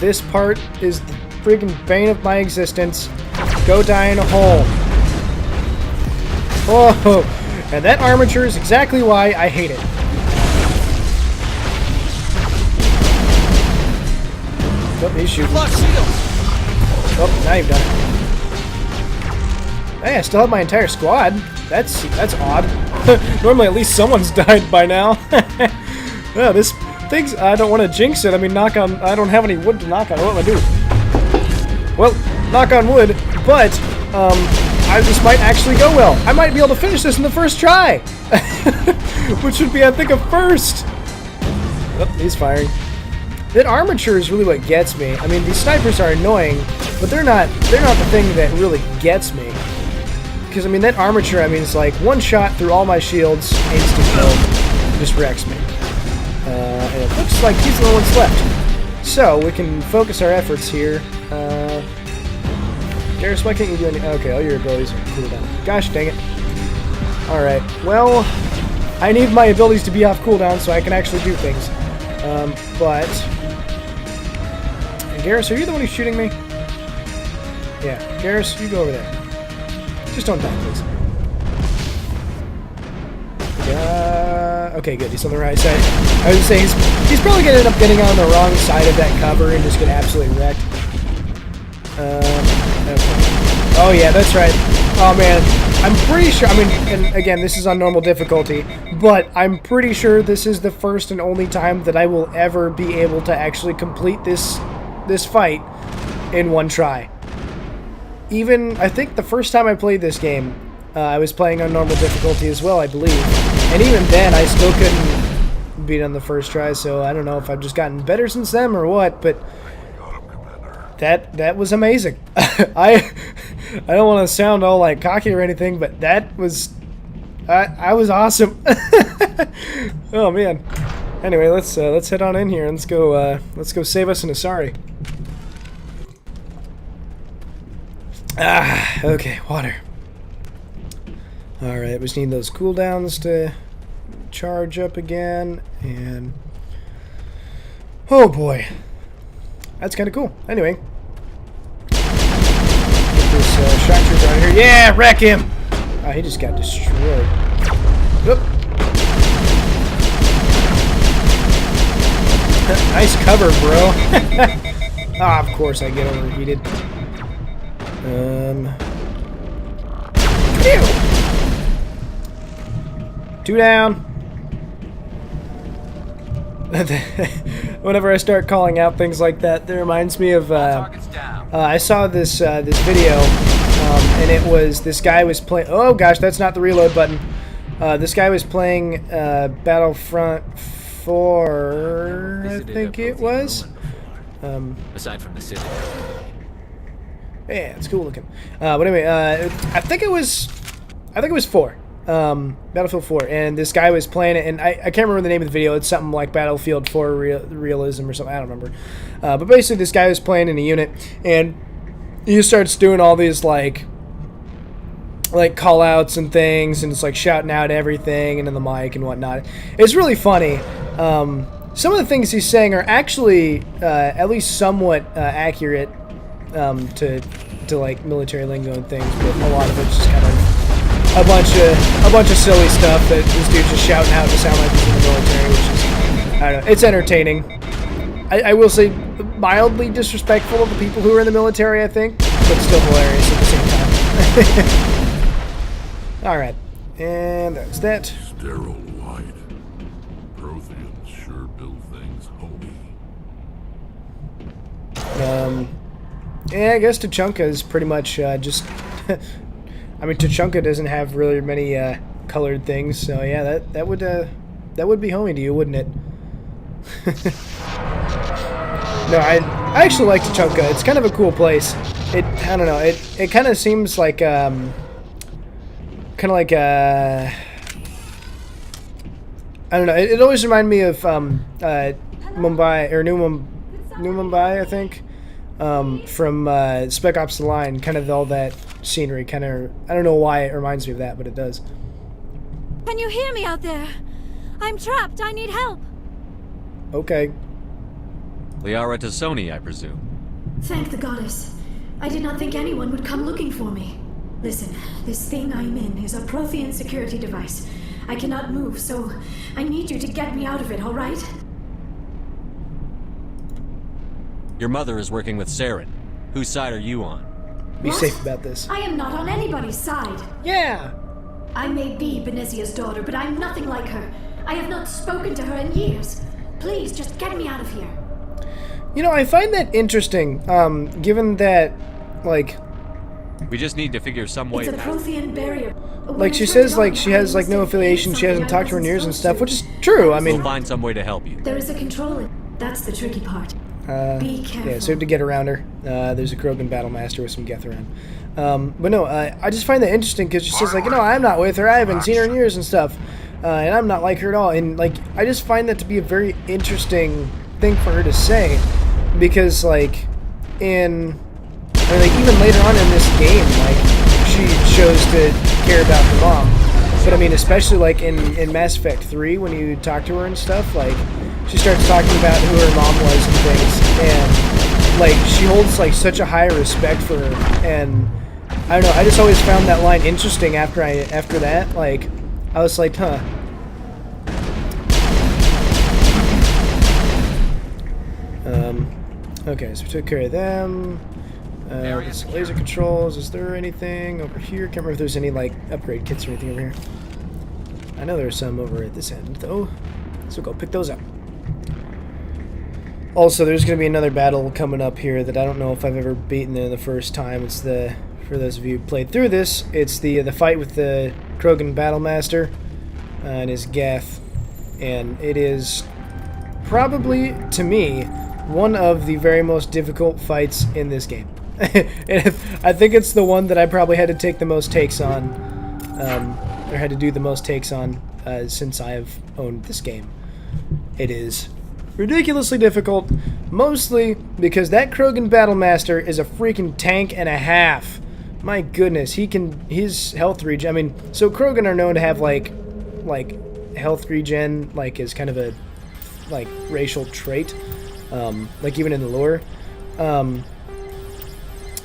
This part is the freaking bane of my existence. Go die in a hole. Oh, and that armature is exactly why I hate it. Oh, he's shooting. Oh, now you've done it. Hey, I still have my entire squad. That's odd. Normally at least someone's died by now. Yeah, this thing's, I don't want to jinx it. I mean, I don't have any wood to knock on. What am I doing? Well, knock on wood, but, this might actually go well. I might be able to finish this in the first try. Which would be, I think, a first. Oh, he's firing. That armature is really what gets me. I mean, these snipers are annoying, but they're not the thing that really gets me. Because, I mean, that armature, I mean, it's like one shot through all my shields, instant kill, just wrecks me. And it looks like he's the only one left. So, we can focus our efforts here. Garrus, why can't you do anything? Okay, all your abilities are cooldown. Gosh dang it. Alright, well, I need my abilities to be off cooldown so I can actually do things. But... Garrus, are you the one who's shooting me? Yeah, Garrus, you go over there. Just don't die, please. Okay, good. He's on the right side. I was going to say, he's probably going to end up getting on the wrong side of that cover and just get absolutely wrecked. Okay. Oh, yeah, that's right. Oh, man. I'm pretty sure, I mean, and again, this is on normal difficulty, but I'm pretty sure this is the first and only time that I will ever be able to actually complete this fight in one try. Even, I think the first time I played this game, I was playing on normal difficulty as well, I believe. And even then, I still couldn't beat on the first try, so I don't know if I've just gotten better since then or what, but that was amazing. I don't want to sound all like cocky or anything, but that was I was awesome. Oh man. Anyway, let's head on in here and let's go save us an ASARI. Okay, water. All right, we just need those cooldowns to charge up again, and oh boy, that's kind of cool. Anyway. This shock trooper out here. Yeah, wreck him! Oh, he just got destroyed. Oop. Nice cover, bro. Ah, of course I get overheated. Ew. 2 down. Whenever I start calling out things like that, that reminds me of I saw this video, and it was this guy was playing. Oh gosh, that's not the reload button. This guy was playing Battlefront 4, I think it was. Aside from the city. Yeah, it's cool looking. But anyway, I think it was 4. Battlefield 4, and this guy was playing it, and I can't remember the name of the video. It's something like Battlefield 4 Realism or something. I don't remember. But basically, this guy was playing in a unit, and he starts doing all these like call-outs and things, and it's like shouting out everything and in the mic and whatnot. It's really funny. Some of the things he's saying are actually at least somewhat accurate to like military lingo and things, but a lot of it's just kind of a bunch of silly stuff that this dude's just shouting out to sound like he's in the military, which is, I don't know, it's entertaining. I will say mildly disrespectful of the people who are in the military, I think, but still hilarious at the same time. Alright, and that's that. Sterile white. Protheans sure build things homey. Yeah, I guess Tuchanka is pretty much just... I mean, Tuchanka doesn't have really many colored things, so yeah, that would be homey to you, wouldn't it? No, I actually like Tuchanka. It's kind of a cool place. I don't know. It kind of seems like I don't know. It always reminded me of Mumbai or New Mumbai, I think, from Spec Ops: The Line. Kind of all that scenery. Kind of. I don't know why it reminds me of that, but it does. Can you hear me out there? I'm trapped. I need help. Okay. Liara to Sony, I presume. Thank the goddess. I did not think anyone would come looking for me. Listen, this thing I'm in is a Prothean security device. I cannot move, so I need you to get me out of it, all right? Your mother is working with Saren. Whose side are you on? Be safe about this. I am not on anybody's side. Yeah. I may be Benezia's daughter, but I'm nothing like her. I have not spoken to her in years. Please, just get me out of here. You know, I find that interesting, given that, like... We just need to figure some way... It's a Prothean barrier. Like, she says, like, she has, like, no affiliation, she hasn't talked to her in years and stuff, which is true, I mean... We'll find some way to help you. There is a control. That's the tricky part. Be careful. Yeah, so we have to get around her. There's a Krogan Battlemaster with some Geth around. But no, I just find that interesting, because she says, like, you know, I'm not with her, I haven't seen her in years and stuff. And I'm not like her at all. And, like, I just find that to be a very interesting thing for her to say, because like even later on in this game, like, she chose to care about her mom. But I mean, especially like in Mass Effect 3, when you talk to her and stuff, like, she starts talking about who her mom was and things, and like, she holds like such a high respect for her. And I don't know, I just always found that line interesting after that. Like, I was like, huh. Okay, so we took care of them. This laser controls. Is there anything over here? Can't remember if there's any like upgrade kits or anything over here. I know there's some over at this end though, so go pick those up. Also, there's going to be another battle coming up here that I don't know if I've ever beaten the first time. It's the, for those of you who played through this, it's the fight with the Krogan Battlemaster and his Geth, and it is probably, to me, one of the very most difficult fights in this game. I think it's the one that I probably had to take the most takes on, or had to do the most takes on since I have owned this game. It is ridiculously difficult, mostly because that Krogan Battlemaster is a freaking tank and a half. My goodness, his health regen, I mean, so Krogan are known to have like health regen, like, as kind of a, like, racial trait, like, even in the lore.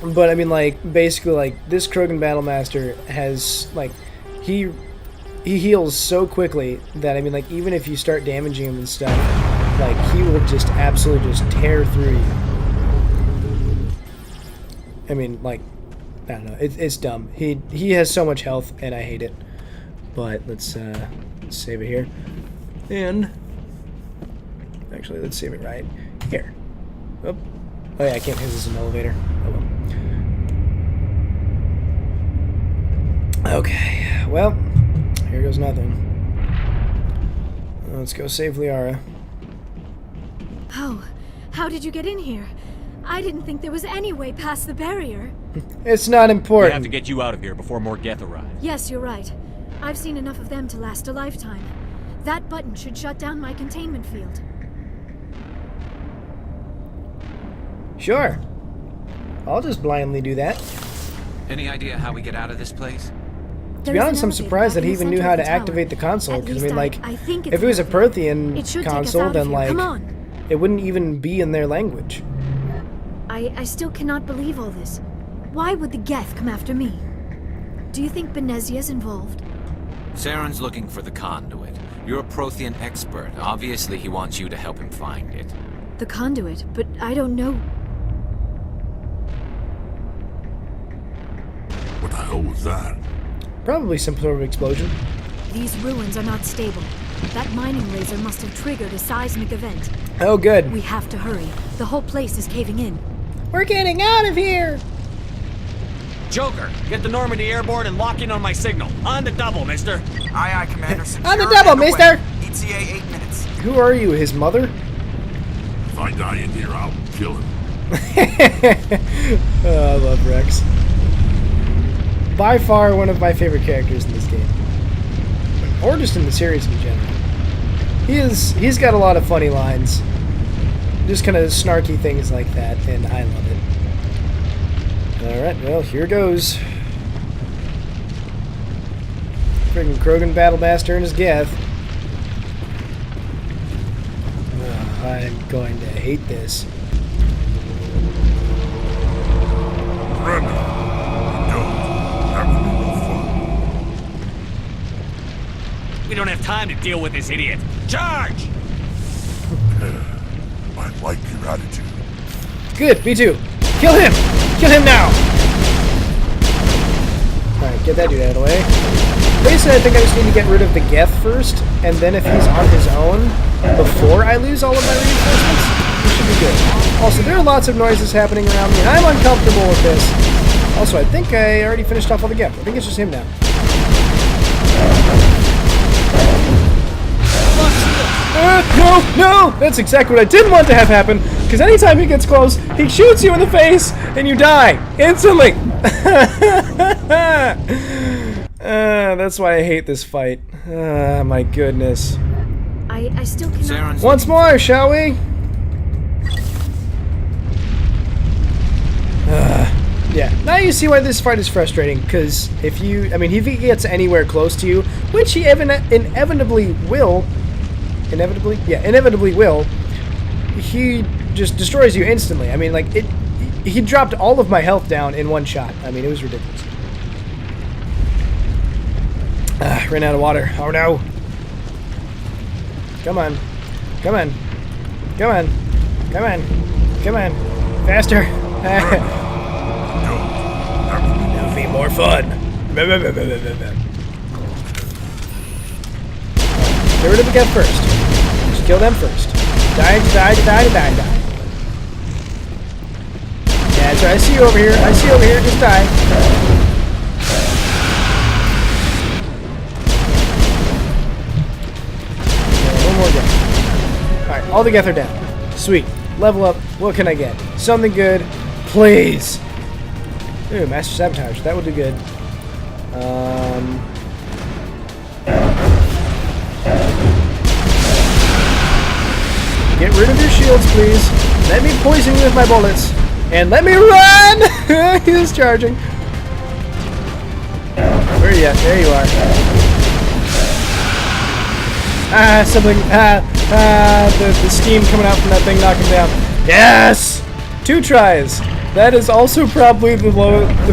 But, I mean, like, basically, like, this Krogan Battlemaster has, like, he heals so quickly that, I mean, like, even if you start damaging him and stuff, like, he will just absolutely just tear through you. I mean, like, I don't know, it's dumb. He has so much health, and I hate it. But let's save it here. And, actually, let's save it right here. Oh, yeah, I can't, because this is an elevator. Oh, well. Okay, well, here goes nothing. Let's go save Liara. How did you get in here? I didn't think there was any way past the barrier. It's not important. We have to get you out of here before more Geth arrive. Yes, you're right. I've seen enough of them to last a lifetime. That button should shut down my containment field. Sure. I'll just blindly do that. Any idea how we get out of this place? To be honest, I'm surprised that he even knew how to activate the console, because, I mean, like, if it was a Prothean console, then, like, it wouldn't even be in their language. I still cannot believe all this. Why would the Geth come after me? Do you think Benezia's involved? Saren's looking for the conduit. You're a Prothean expert. Obviously, he wants you to help him find it. The conduit? But I don't know. What the hell was that? Probably some sort of explosion. These ruins are not stable. That mining laser must have triggered a seismic event. Oh, good. We have to hurry. The whole place is caving in. We're getting out of here! Joker, get the Normandy airborne and lock in on my signal. On the double, mister. Aye, aye, Commander. On the double, mister! ETA 8 minutes. Who are you, his mother? If I die in here, I'll kill him. Oh, I love Rex. By far one of my favorite characters in this game. Or just in the series in general. He's got a lot of funny lines. Just kind of snarky things like that, and I love it. Alright, well, here goes. Friggin' Krogan Battlemaster and his Geth. Oh, I'm going to hate this. Brenda, don't. That would be no fun. We don't have time to deal with this idiot. Charge! I like your attitude. Good, me too. Kill him! Kill him now! Alright, get that dude out of the way. Basically, I think I just need to get rid of the Geth first, and then if he's on his own, before I lose all of my reinforcements, we should be good. Also, there are lots of noises happening around me, and I'm uncomfortable with this. Also, I think I already finished off all the Geth. I think it's just him now. No! That's exactly what I didn't want to have happen, because anytime he gets close, he shoots you in the face, and you die. Instantly! That's why I hate this fight. My goodness. I still cannot... Once more, shall we? Yeah, now you see why this fight is frustrating, because if he gets anywhere close to you, which he inevitably will, he just destroys you instantly. I mean, like, he dropped all of my health down in one shot. I mean, it was ridiculous. Ran out of water. Oh no. Come on. Come on. Come on. Come on. Come on. Faster. be more fun. Get rid of the Geth first. Just kill them first. Die. Yeah, that's right. I see you over here. Just die. Yeah, one more Geth. Alright, all the Geth are down. Sweet. Level up. What can I get? Something good. Please. Ooh, Master Sabotage. That would do good. Get rid of your shields, please. Let me poison you with my bullets. And let me run! He's charging. Where are you at? There you are. The steam coming out from that thing knocked him down. Yes! 2 tries. That is also probably the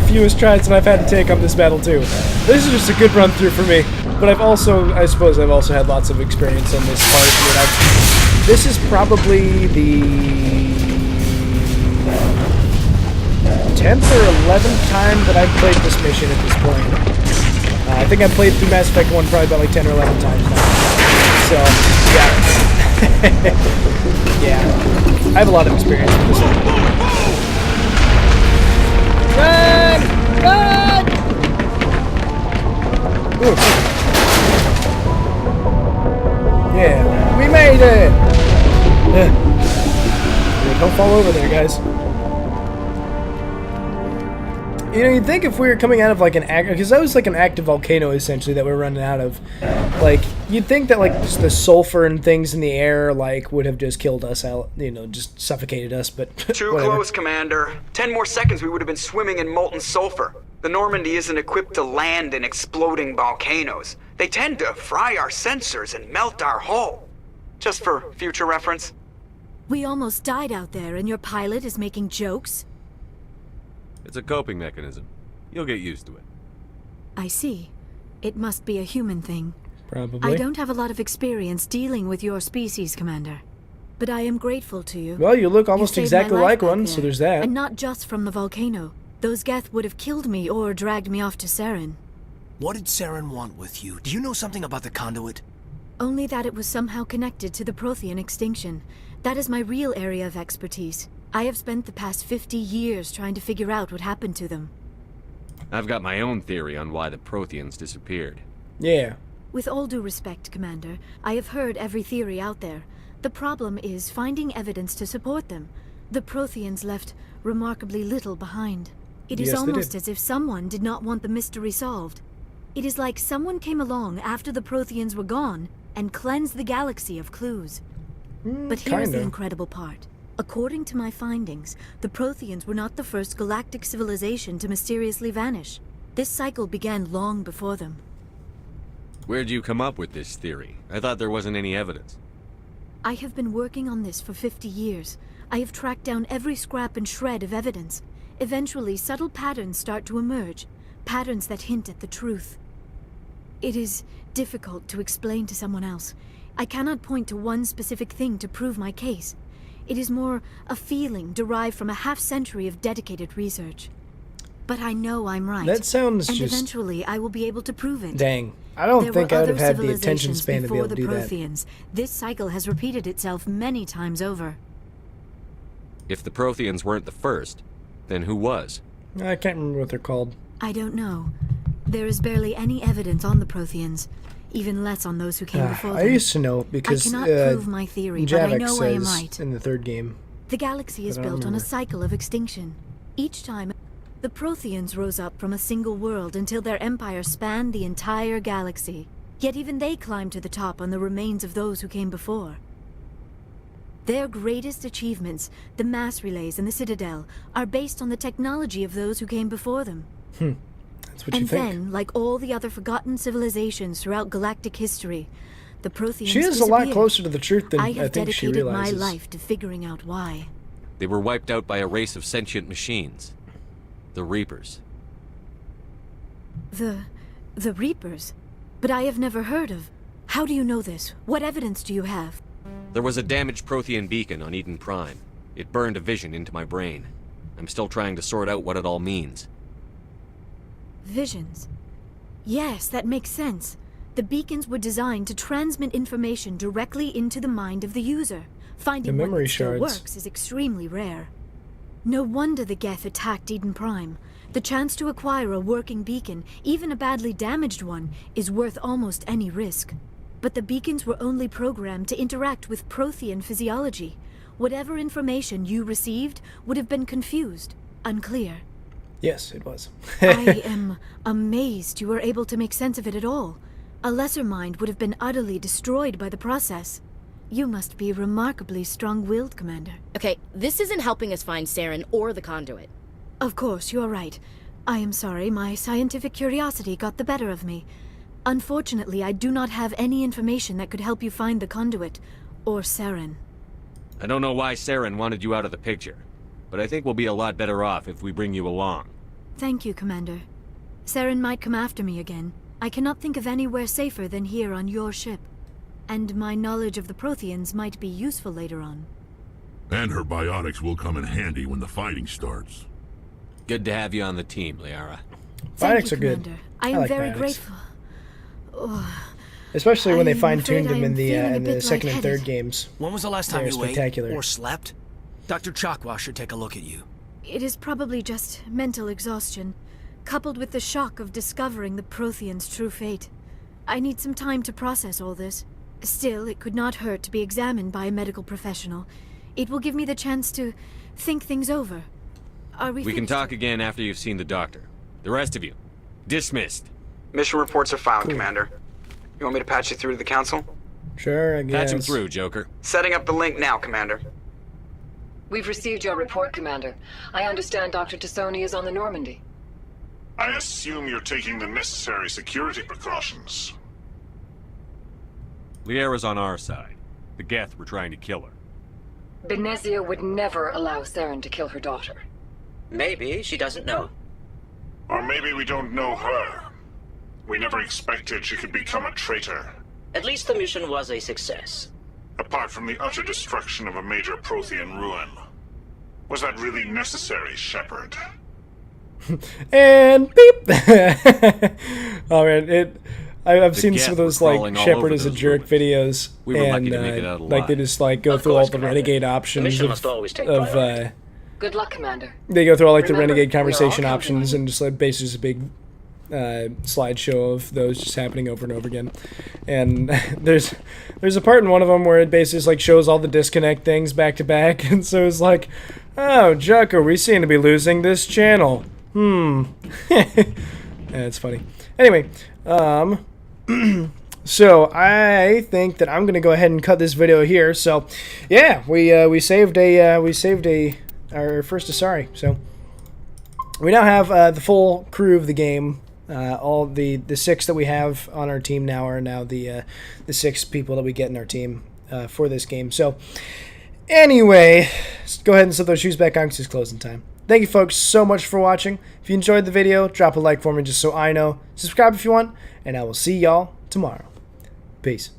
fewest tries that I've had to take on this battle too. This is just a good run through for me. But I suppose I've also had lots of experience on this part. This is probably the 10th or 11th time that I've played this mission at this point. I think I've played through Mass Effect 1 probably about like 10 or 11 times now. So, yeah. Yeah. I have a lot of experience with this one. Run! Run! Ooh. Yeah, we made it! Yeah, don't fall over there, guys. You know, you'd think if we were coming out of like an active, because that was like an active volcano essentially that we're running out of. Like, you'd think that like just the sulfur and things in the air like would have just killed us out, you know, just suffocated us. But too close, Commander. 10 more seconds, we would have been swimming in molten sulfur. The Normandy isn't equipped to land in exploding volcanoes. They tend to fry our sensors and melt our hull. Just for future reference. We almost died out there, and your pilot is making jokes? It's a coping mechanism. You'll get used to it. I see. It must be a human thing. Probably. I don't have a lot of experience dealing with your species, Commander. But I am grateful to you. Well, you look almost exactly like one, so there's that. And not just from the volcano. Those Geth would have killed me or dragged me off to Saren. What did Saren want with you? Do you know something about the conduit? Only that it was somehow connected to the Prothean extinction. That is my real area of expertise. I have spent the past 50 years trying to figure out what happened to them. I've got my own theory on why the Protheans disappeared. Yeah. With all due respect, Commander, I have heard every theory out there. The problem is finding evidence to support them. The Protheans left remarkably little behind. It is almost as if someone did not want the mystery solved. It is like someone came along after the Protheans were gone and cleansed the galaxy of clues. But here's the incredible part. According to my findings, the Protheans were not the first galactic civilization to mysteriously vanish. This cycle began long before them. Where'd you come up with this theory? I thought there wasn't any evidence. I have been working on this for 50 years. I have tracked down every scrap and shred of evidence. Eventually, subtle patterns start to emerge, patterns that hint at the truth. It is difficult to explain to someone else. I cannot point to one specific thing to prove my case. It is more a feeling derived from a half-century of dedicated research. But I know I'm right. That sounds and just... eventually I will be able to prove it. Dang. I don't think I would have had the attention civilizations span to be able to do before that. the Protheans. This cycle has repeated itself many times over. If the Protheans weren't the first, then who was? I can't remember what they're called. I don't know. There is barely any evidence on the Protheans, even less on those who came before them. I used to know because I cannot prove my theory, but I know I am right. In the third game. The galaxy is built on a cycle of extinction. Each time, the Protheans rose up from a single world until their empire spanned the entire galaxy. Yet even they climbed to the top on the remains of those who came before. Their greatest achievements, the mass relays and the Citadel, are based on the technology of those who came before them. That's what you think. And then, like all the other forgotten civilizations throughout galactic history, the Protheans She is a lot closer to the truth than I think she have dedicated my realizes. life to figuring out why. They were wiped out by a race of sentient machines. The Reapers. The Reapers? But I have never heard of. How do you know this? What evidence do you have? There was a damaged Prothean beacon on Eden Prime. It burned a vision into my brain. I'm still trying to sort out what it all means. Visions. Yes, that makes sense. The beacons were designed to transmit information directly into the mind of the user. Finding one that still works is extremely rare. No wonder the Geth attacked Eden Prime. The chance to acquire a working beacon, even a badly damaged one, is worth almost any risk. But the beacons were only programmed to interact with Prothean physiology. Whatever information you received would have been confused, unclear. Yes, it was. I am amazed you were able to make sense of it at all. A lesser mind would have been utterly destroyed by the process. You must be remarkably strong-willed, Commander. Okay, this isn't helping us find Saren or the conduit. Of course, you're right. I am sorry, my scientific curiosity got the better of me. Unfortunately, I do not have any information that could help you find the conduit, or Saren. I don't know why Saren wanted you out of the picture, but I think we'll be a lot better off if we bring you along. Thank you, Commander. Saren might come after me again. I cannot think of anywhere safer than here on your ship. And my knowledge of the Protheans might be useful later on. And her biotics will come in handy when the fighting starts. Good to have you on the team, Liara. Biotics are good. I am like very biotics. grateful. Oh, Especially when they I'm fine-tuned afraid them in I am the feeling a second bit and third lightheaded. games. When was the last time They're you ate spectacular. or slept? Dr. Chakwa should take a look at you. It is probably just mental exhaustion, coupled with the shock of discovering the Protheans' true fate. I need some time to process all this. Still, it could not hurt to be examined by a medical professional. It will give me the chance to think things over. Are we We can talk again after you've seen the doctor. The rest of you, dismissed. Mission reports are filed, Commander. You want me to patch you through to the Council? Sure, I guess. Patch him through, Joker. Setting up the link now, Commander. We've received your report, Commander. I understand Dr. Tassoni is on the Normandy. I assume you're taking the necessary security precautions. Liara's on our side. The Geth were trying to kill her. Benezia would never allow Saren to kill her daughter. Maybe she doesn't know. Or maybe we don't know her. We never expected she could become a traitor. At least the mission was a success. Apart from the utter destruction of a major Prothean ruin. Was that really necessary, Shepard? And beep! Oh man, I've seen some of those like Shepard as a jerk videos, We were lucky and to make it out alive. like they just like go through all the renegade options mission of must always take priority. Good luck, Commander. they go through all like the Remember, renegade we are all conversation counting options and just like basically just a big slideshow of those just happening over and over again. And there's a part in one of them where it basically just, like shows all the disconnect things back to back, and so it's like, oh, Jucker, we seem to be losing this channel. Yeah, it's funny. Anyway, so I think that I'm gonna go ahead and cut this video here. So, yeah, we saved our first ASARI. So we now have the full crew of the game. All the 6 that we have on our team now are now the 6 people that we get in our team for this game. So anyway, let's go ahead and set those shoes back on because it's closing time. Thank you folks so much for watching. If you enjoyed the video, drop a like for me just so I know. Subscribe if you want, and I will see y'all tomorrow. Peace.